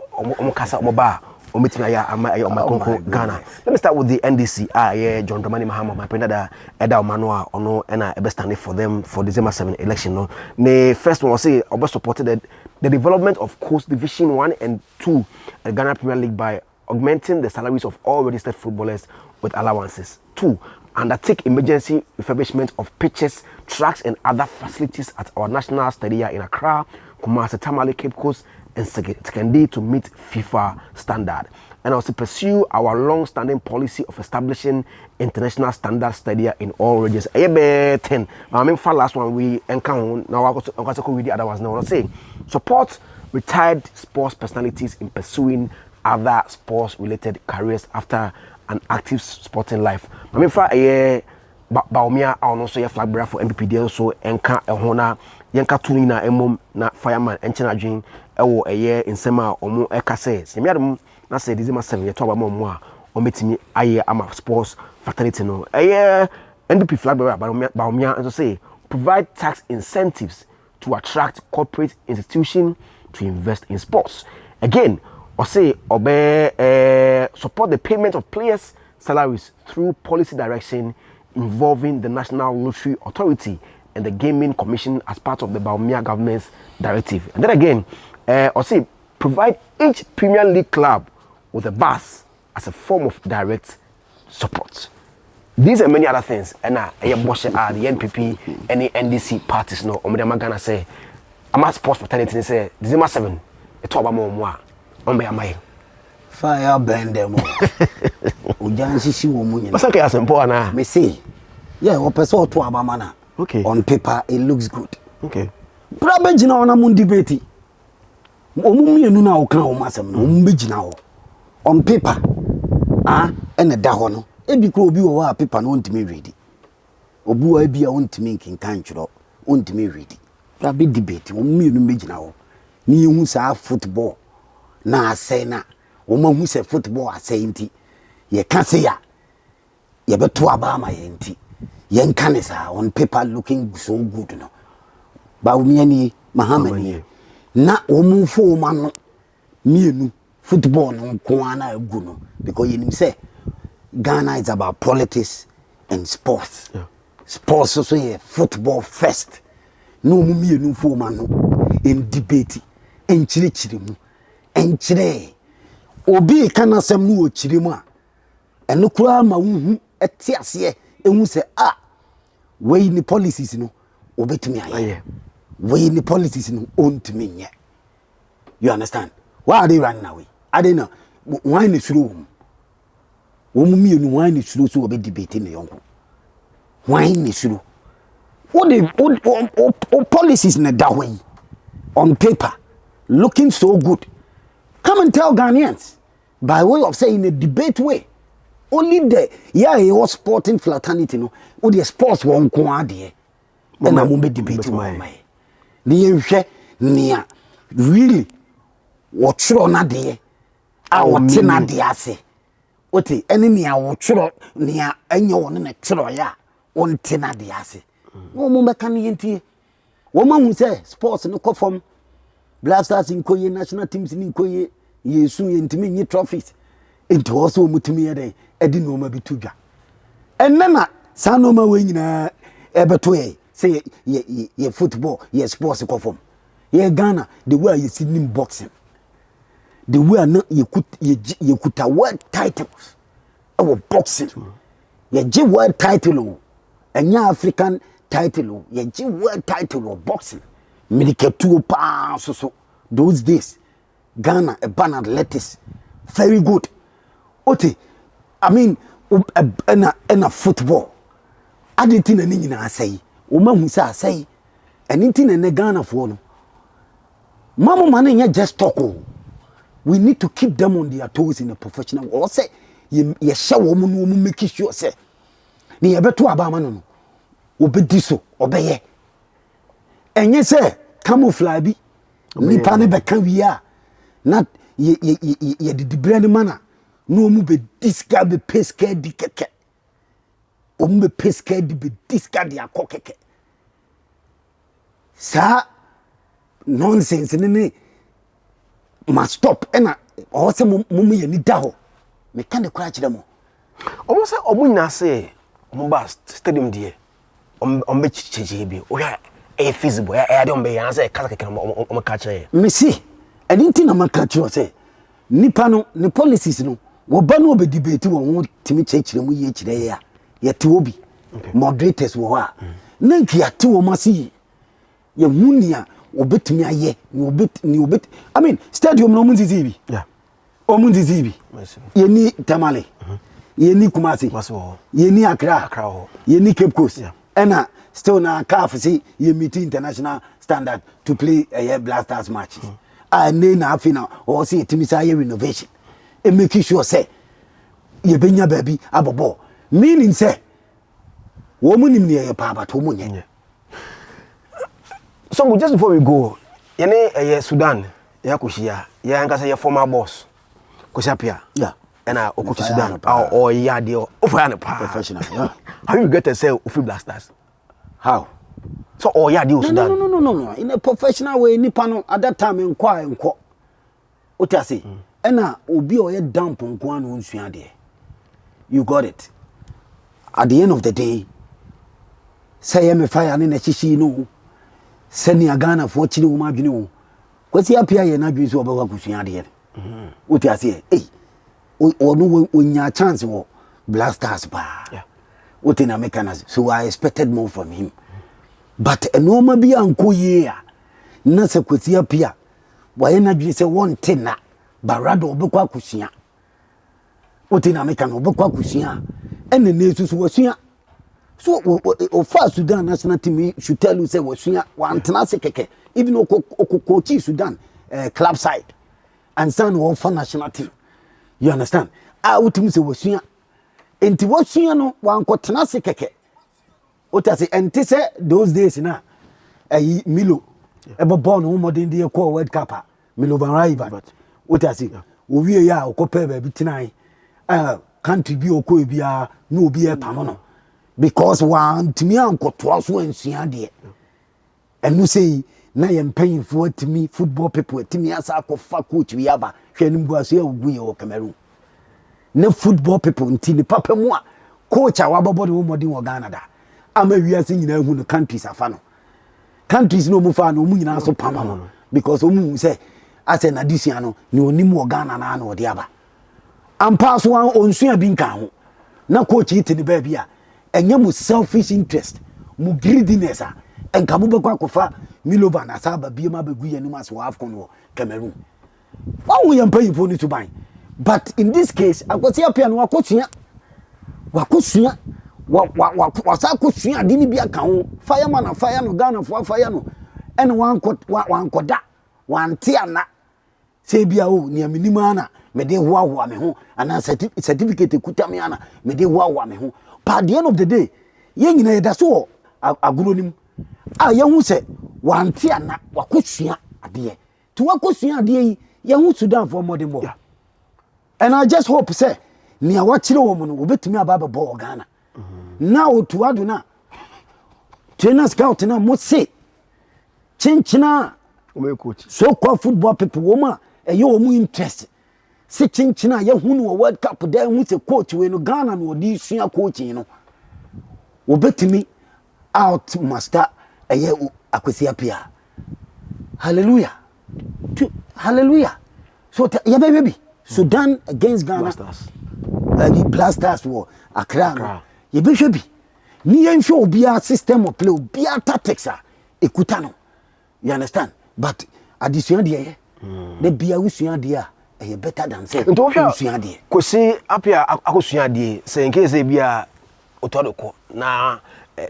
kasa omo ba omitimi ya ama konko Ghana. Let me start with the NDC John Dramani Mahama my friend that Addo Manuel ono na ebe standing for them for December 7 election no. The first one was say obo supported the development of Coast Division 1 and 2 at Ghana Premier League by augmenting the salaries of all registered footballers with allowances. 2. Undertake emergency refurbishment of pitches, tracks and other facilities at our national stadium in Accra, Kumasi, Tamale, Cape Coast and Sekendi to meet FIFA standard. And also pursue our long-standing policy of establishing international standard stadia in all regions. 10. I mean, for last one we encounter now. I'm going to read the other ones now. Say support retired sports personalities in pursuing other sports-related careers after an active sporting life. I mean, for Baumia, I also a flag bearer for MPPD also enka ehona yenka tuni na emom na fireman enchena dwin ewo eye nsema omo eka say semiadum na say December 7 yeto aba mo a ometimi aye ama sports fraternity no NDP flag bearer Baumia also say provide tax incentives to attract corporate institutions to invest in sports. Again, or say support the payment of players' salaries through policy direction involving the National Lottery Authority and the Gaming Commission as part of the Baumia government's directive. And then again, or say provide each Premier League club with a bus as a form of direct support. These and many other things. And the NPP, any NDC parties, no, Gana say, I'm a sports fraternity, say, December 7, a talk about more.
Fire burn them all. Ujansi si womunye.
What's okay as important na?
Me say, yeah, we person to abamana.
Okay.
On paper it looks good.
Okay.
Prabe jina ona mun debate. Omumienu na okan o masem no ombe jina ho. On paper, ene da ho no. Ebi kro obi wo wa paper no ntimi ready. Obi wa bia ontimi nkinkan tworo, ontimi ready. Prabe debate omumienu mejina ho. Ni ehun sa football na asena woma hu se football asenti ye kase ya ye beto abama ye nti ye nkane sa on paper looking so good no ba umiani mahamani na omu fo ma no mienu football no nko na egu no because you say Ghana is about politics and sports. Yeah. Sports also ye football first no mu mienu fo ma no in debate en chiri mu enchire obi kana sem no ochire mu a eno kura ma wuhu etiase ehun se we ni policies no obetumi aye we ni policies no ontumi nye. You understand why are they running away? I don't know why ni suru wo mu mienu why ni suru so obe debate ne yonko why ni suru what the policies na da way on paper looking so good. Come and tell Ghanaians by way of saying in a debate way. Only the he was sporting fraternity no. O the sports won ko ade. And I'm be debating my. The nia really what chro na de. A what na de ase. Oti ene nia what chro nia enye won na chro ya. On tina de ase. No mo meka ne yentie. Wo ma hu say sports no ko form Black Stars in Koye national teams in Koye yesu yentimi nyi trophies enti also mutimi ede edi no ma bitudwa enna na sa no ma we nyina Ebeto say ye football, ye sports perform. Ye Ghana, the way you see in boxing. The way you could award titles. Our boxing. Ye G world title. And your African title. Ye G world title of boxing. Medical 2 pounds so. Those days. Ghana, a banner lettuce. Very good. Ote, I mean, a football. I didn't think anything I say. Woman who say, anything in the Ghana for no. Mama money just talk. We need to keep them on their toes in a professional. Or say, you show woman who make sure say, ni ebe to abama no. Obedi so, obeye. Enye say, camouflage bi. Nipa ne beka wi a. Na ye the brand mana. No mu be diska be peske di keke. O mu be peske di be diska di akokeke. Sa nonsense ne must stop ena o se mumu ye ni da ho me kan de kura kire mo
o se omu nyina se mo ba stadium die on be chicheje bi o ya e feasible ya de on be yan se kasa keke mo ka kire
me si enti na maka kire se nipa no ne policies no wo ba no be debate wo ho timi kire mu ye kire ya ye te obi moderators wo ha na nki ya te wo masi ye hunia obetumi aye ni obet I mean stadium no munzizi bi
yeah
omunzizi bi ye ni Tamale ye ni Kumasi ye ni Accra ye ni Cape Coast ena still na CAF say ye meet international standard to play a Black Stars matches and then na afina or say timisa ye renovation e make sure say ye benya baby abobo meaning say wo munim ne ye pa ba to munye.
So just before we go, yene Sudan, ya kushia, ya angasa ya former boss, kushapia.
Yeah.
And okuchi Sudan, or ya deal,
professional. Yeah.
How you get to say Ufi Blasters?
How?
So or ya deal Sudan?
No. In a professional way, Nipano at that time inquire. What I say? And obi or dump on Kwan unsuade. You got it. At the end of the day, say me fire and a chichi no. Seni Ghana for chili wo madwene wo kwasi apia ye na dwen so obawa kusua de wote ase onu onya chance wo Black Stars ba
yeah
wote na mekanas so I expected more from him but enoma bi anko ye a na se kwasi apia wa ye na dwen se won tena barado obekwa kusua wote na mekana obekwa kusua ene na esusu wasua. So, for Sudan national team should tell you say was one tenase keke even coach Sudan club side and son of for national team. You understand? I would say was enti was no one ko tenase keke. What I say enti say those days na Milo ebe born who modern dey call World Cup Milo Van River. What I say we ya ko pe ba bi tinai country bi okọ bia no obi e pamono. Because one to me uncle twas when she had it. And you say, now I'm paying for it to me, football people, to me as I could fuck coach we have, Shannon was here, we or Cameroon. No football people until the papa moi, coach our body woman or Canada. I'm a real thing in the countries are fan. Countries no more fan, no moon also Pamano. Because Omu say, as an addition, no more Ghana or the other. And pass one on Swia Binka. Now coach it in the baby. And you selfish interest, mu greediness, and Kamubaka Kofa, Milovan, Asaba, Bima, Begui, and Numas, Afcon, Cameroon. Why we am paying for it to buy? But in this case, I was here, and Wakosia, was I could see a Dinibia account, fireman, a fire no gun of fire no, and one coda, one tiana, Sabia, near Minimana, Mede Wawa me home, and I certificate Kutamiana, Mede Wawa me home. But at the end of the day, yen na that's all agronim. Yen say one tia na wakosua ade. To wakosua ade yen hu Sudan for more than more. And I just hope say near what chile woman will bet me about ball Ghana. Now to aduna. Trainer scout na mo say chinchina
coach.
So called football people woman and you mu interest. Se chinchina ye hu no World Cup there hu se coach we no Ghana no di sua coach no. Obetimi out master akwesi apia. Hallelujah. Hallelujah. So ya baby Sudan against Ghana. Blasters war Accra. Ya be ni yenhwe obia system of play obia tactics ekutano. You understand? But addition de the bia usua de better than say usua de.
Kwesi apia akosua de say nke say bia otodoko na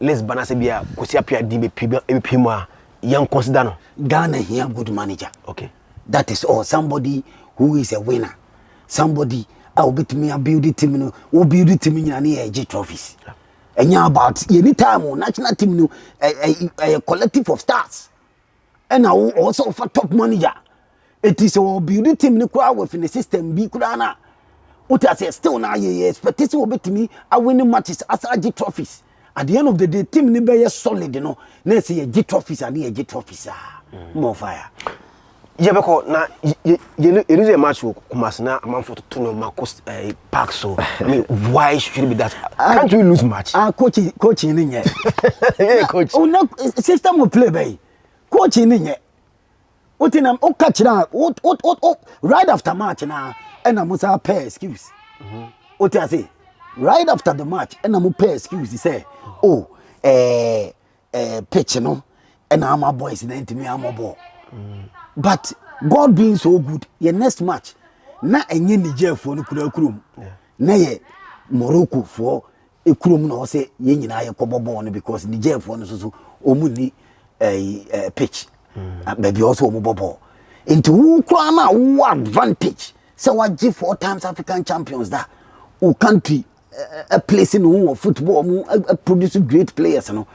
Lisbon say bia kwesi apia de be pimu a yen consider no.
Ghana here good manager.
Okay.
That is all. Somebody who is a winner. Somebody I'll bet me a build it team no, who build it team in any trophies. And yeah, about any time national team no a collective of stars. And I also for top manager. It is all build it team no crowd within the system be kurana. What I say still now expectation will bet me I winning matches as I trophies. At the end of the day, team ni be solid, you know. Let's say a trophies and a trophies more fire.
Yeah, because now it is a match with Kumasina among for to know Marcos Park. So I mean, why should it be that? Can't we lose match?
Coaching in yet.
Yeah, coach.
Oh no, system of play by coaching in yet. What in am catch now? What right after match now? And I must have pay excuse. What I say? Right after the match, and I'm pay excuse. He say, oh, pitch no, and I'm a boys in the me I'm a ball. But God being so good, your next match, na enye Niger for no kurum. Na ye Morocco for a kurum no say ye nyina ye kobobo because Niger for no so omu ni pitch. Maybe also omu bobo. Into who na who advantage. So what give 4 times African champions that who country a place in who football produce great players no.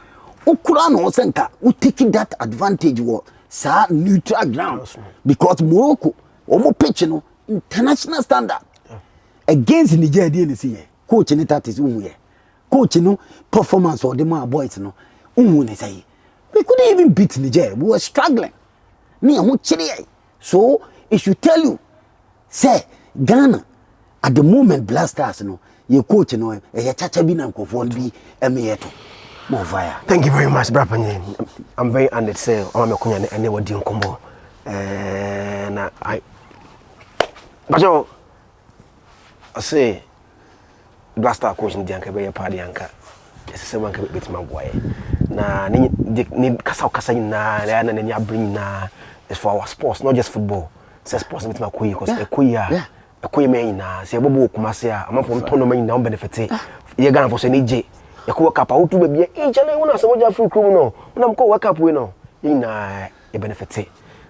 Ukura no senka who taking that advantage what sa neutral ground because Morocco omo pitch no international standard against Nigeria dey see coach ni that is unwe coach no performance of the man boys no unwe say we couldn't even beat Nigeria. We were struggling me ho chiri so it should tell you say Ghana at the moment blasters no your coach no e chacha bi na nkofo bi emeyeto more fire.
Thank you very much, Brapanye. I'm very honored, sir. I'm a Kunya and never did combo. And I say, Blaster coach in Janka by a party anchor. Yes, someone can beat my boy. Nah, need Casina, and ya bring na is for our sports, not just football. Say sports with my queen because a queen main, say Bobo Kumasia, I'm from tournament now benefit. You're gonna for any J. You work up out to be each and one as a full criminal. When I'm called work up, we know in a benefit.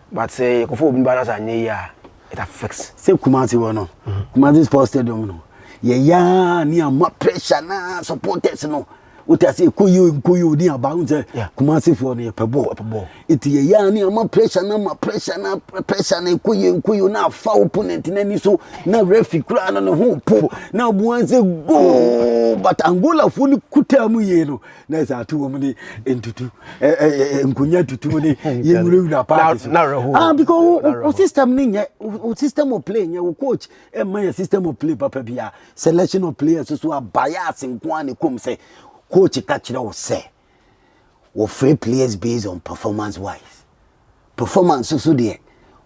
But say, conform balance and it affects.
Say Kumasi one, Kumasi Sports Stadium. No, yeah, near more pressure now, supporters no. What I say, Kuyu near bounce, Kumasi for near per ball. It's a near more pressure, no more pressure, no pressure, and Kuyu now foul opponent in any so now referee crown on the whole pool. Now once a go, but Angola fully could tell me, you know, there's our 2 women into 2 and Kunya to 2 now, because system of playing, your coach, and my system of play, Papa Bia, selection of players who are biasing Kwani come say. Coach Kachira say, "We free players based on performance wise. Performance so there,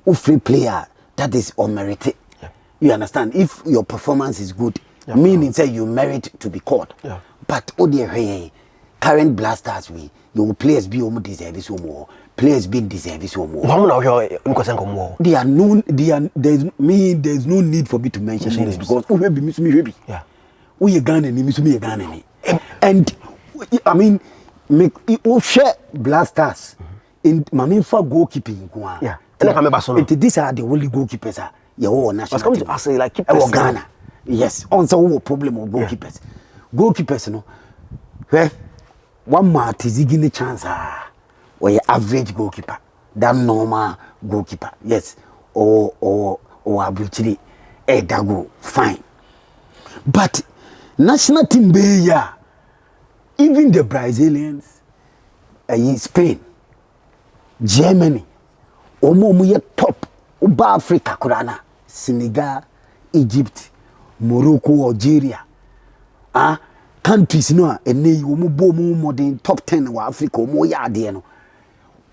we free player that is unmerited. Yeah. You understand? If your performance is good, meaning say you merit to be called. Yeah. But hey, current blasters your players be almost deserve this more. Players being deserve this more. They are known. There's no need for me to mention names because we be miss me. Yeah, we Ghana ni miss me Ghana. And I mean, make share blasters in for goalkeeping.
Yeah,
these are the only goalkeepers. Your national.
Coming to us like keepers.
Ghana. Yes, also problem of goalkeepers. Goalkeepers, no. Where one match is giving a chance. Or your average goalkeeper, that normal goalkeeper. Yes, or average. Dago fine. But national team be even the Brazilians, Spain, Germany, omo top, Uba Africa, Kurana, Senegal, Egypt, Morocco, Algeria, countries no ene wo bo mu modern top 10 wa Africa mo ya ade no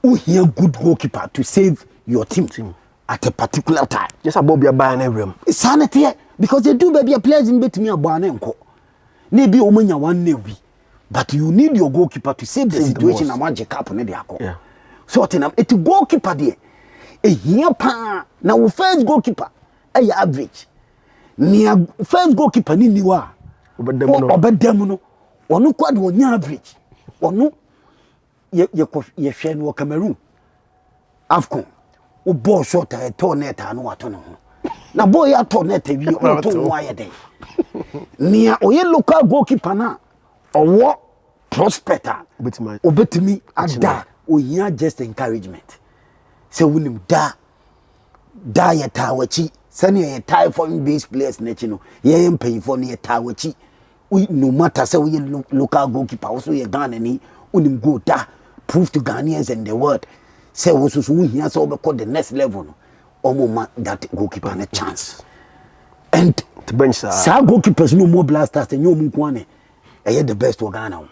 who hear good goalkeeper to save your team at a particular time.
Just a Bobby buy an room.
Sanity because they do baby players in bet me a ban enko. Maybe omanya one nevi. But you need your goalkeeper to save the situation and magic up on the ako.
Yeah.
So it's goalkeeper there. A here pa now first goalkeeper a average. Near first goalkeeper ni niwa. Obedemuno. Onu kwad won average. Onu ye hwe no Cameroon. Afcon. O ball shot a tornet anu ato no ho. Na boy ya tornet wi o to waye den. Near oye local goalkeeper na owo prospector obetimi ada ohia just encouragement say wunim da ya tawachi sani ya tie foreign based players na chi no ye pay for na ya tawachi no matter say we local goalkeeper also ye Ghana ni unim go da prove to Ghanaians and the world say we so wuhia so be call the next level no omo that goalkeeper a chance and
to bench
sa goalkeepers no more blasters and you kwane the best for Ghana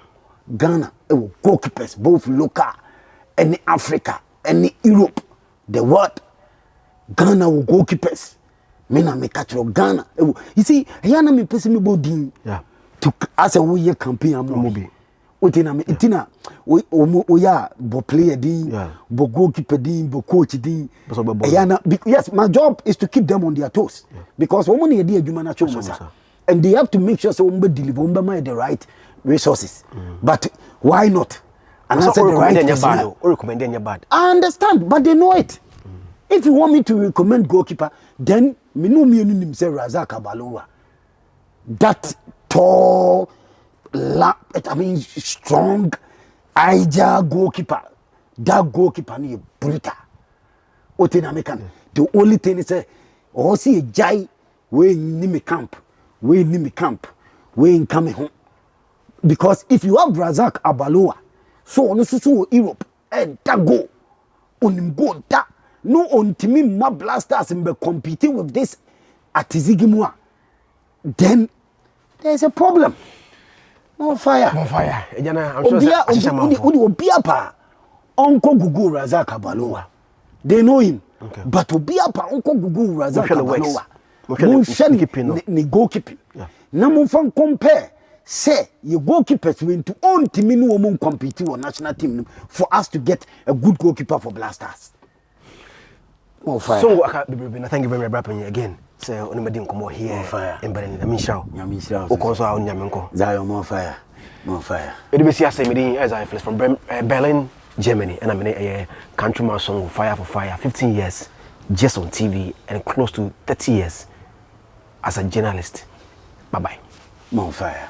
goalkeepers both local and Africa and Europe the world Ghana will goalkeepers me na me catch Ghana you see yana me person me body to as a we campaign am utina me itina we ya bo player din bo goalkeeper din bo coach din yana yes my job is to keep them on their toes because woman e dey adwuma na chomo and they have to make sure so we deliver the right resources. But why not? And I said the right person.
Or recommend any bad.
I understand, but they know it. If you want me to recommend goalkeeper, then me know me himself Razak Abalowa. That tall, strong, agile goalkeeper. That goalkeeper ni brutal. The only thing is oh see a jai we in me camp. We in coming home. Because if you have Razak Abalowa, so on so Europe, and that go on go that no on Timmy ma blasters and be competing with this Atizigimwa, then there's a problem. More fire.
I'm sure
Obiapa, Uncle Gugu Razak Abalowa. They know him. Okay. But Obiapa, Uncle Gugu Razak Abalowa. Ni goalkeeping. Namu fan compare say your goalkeepers win to own team no woman compete on national team for us to get a good goalkeeper for Blasters. Oh fire.
So thank you very much again. Say on me nkomo here in Berlin. Nyamisha. O konso a onyamenko.
Zion more fire. More fire.
It be see as me din Zionfelix from Berlin, Germany and I'm a Countryman Songo Fire for Fire 15 years just on TV and close to 30 years as a journalist. Bye-bye.
More fire.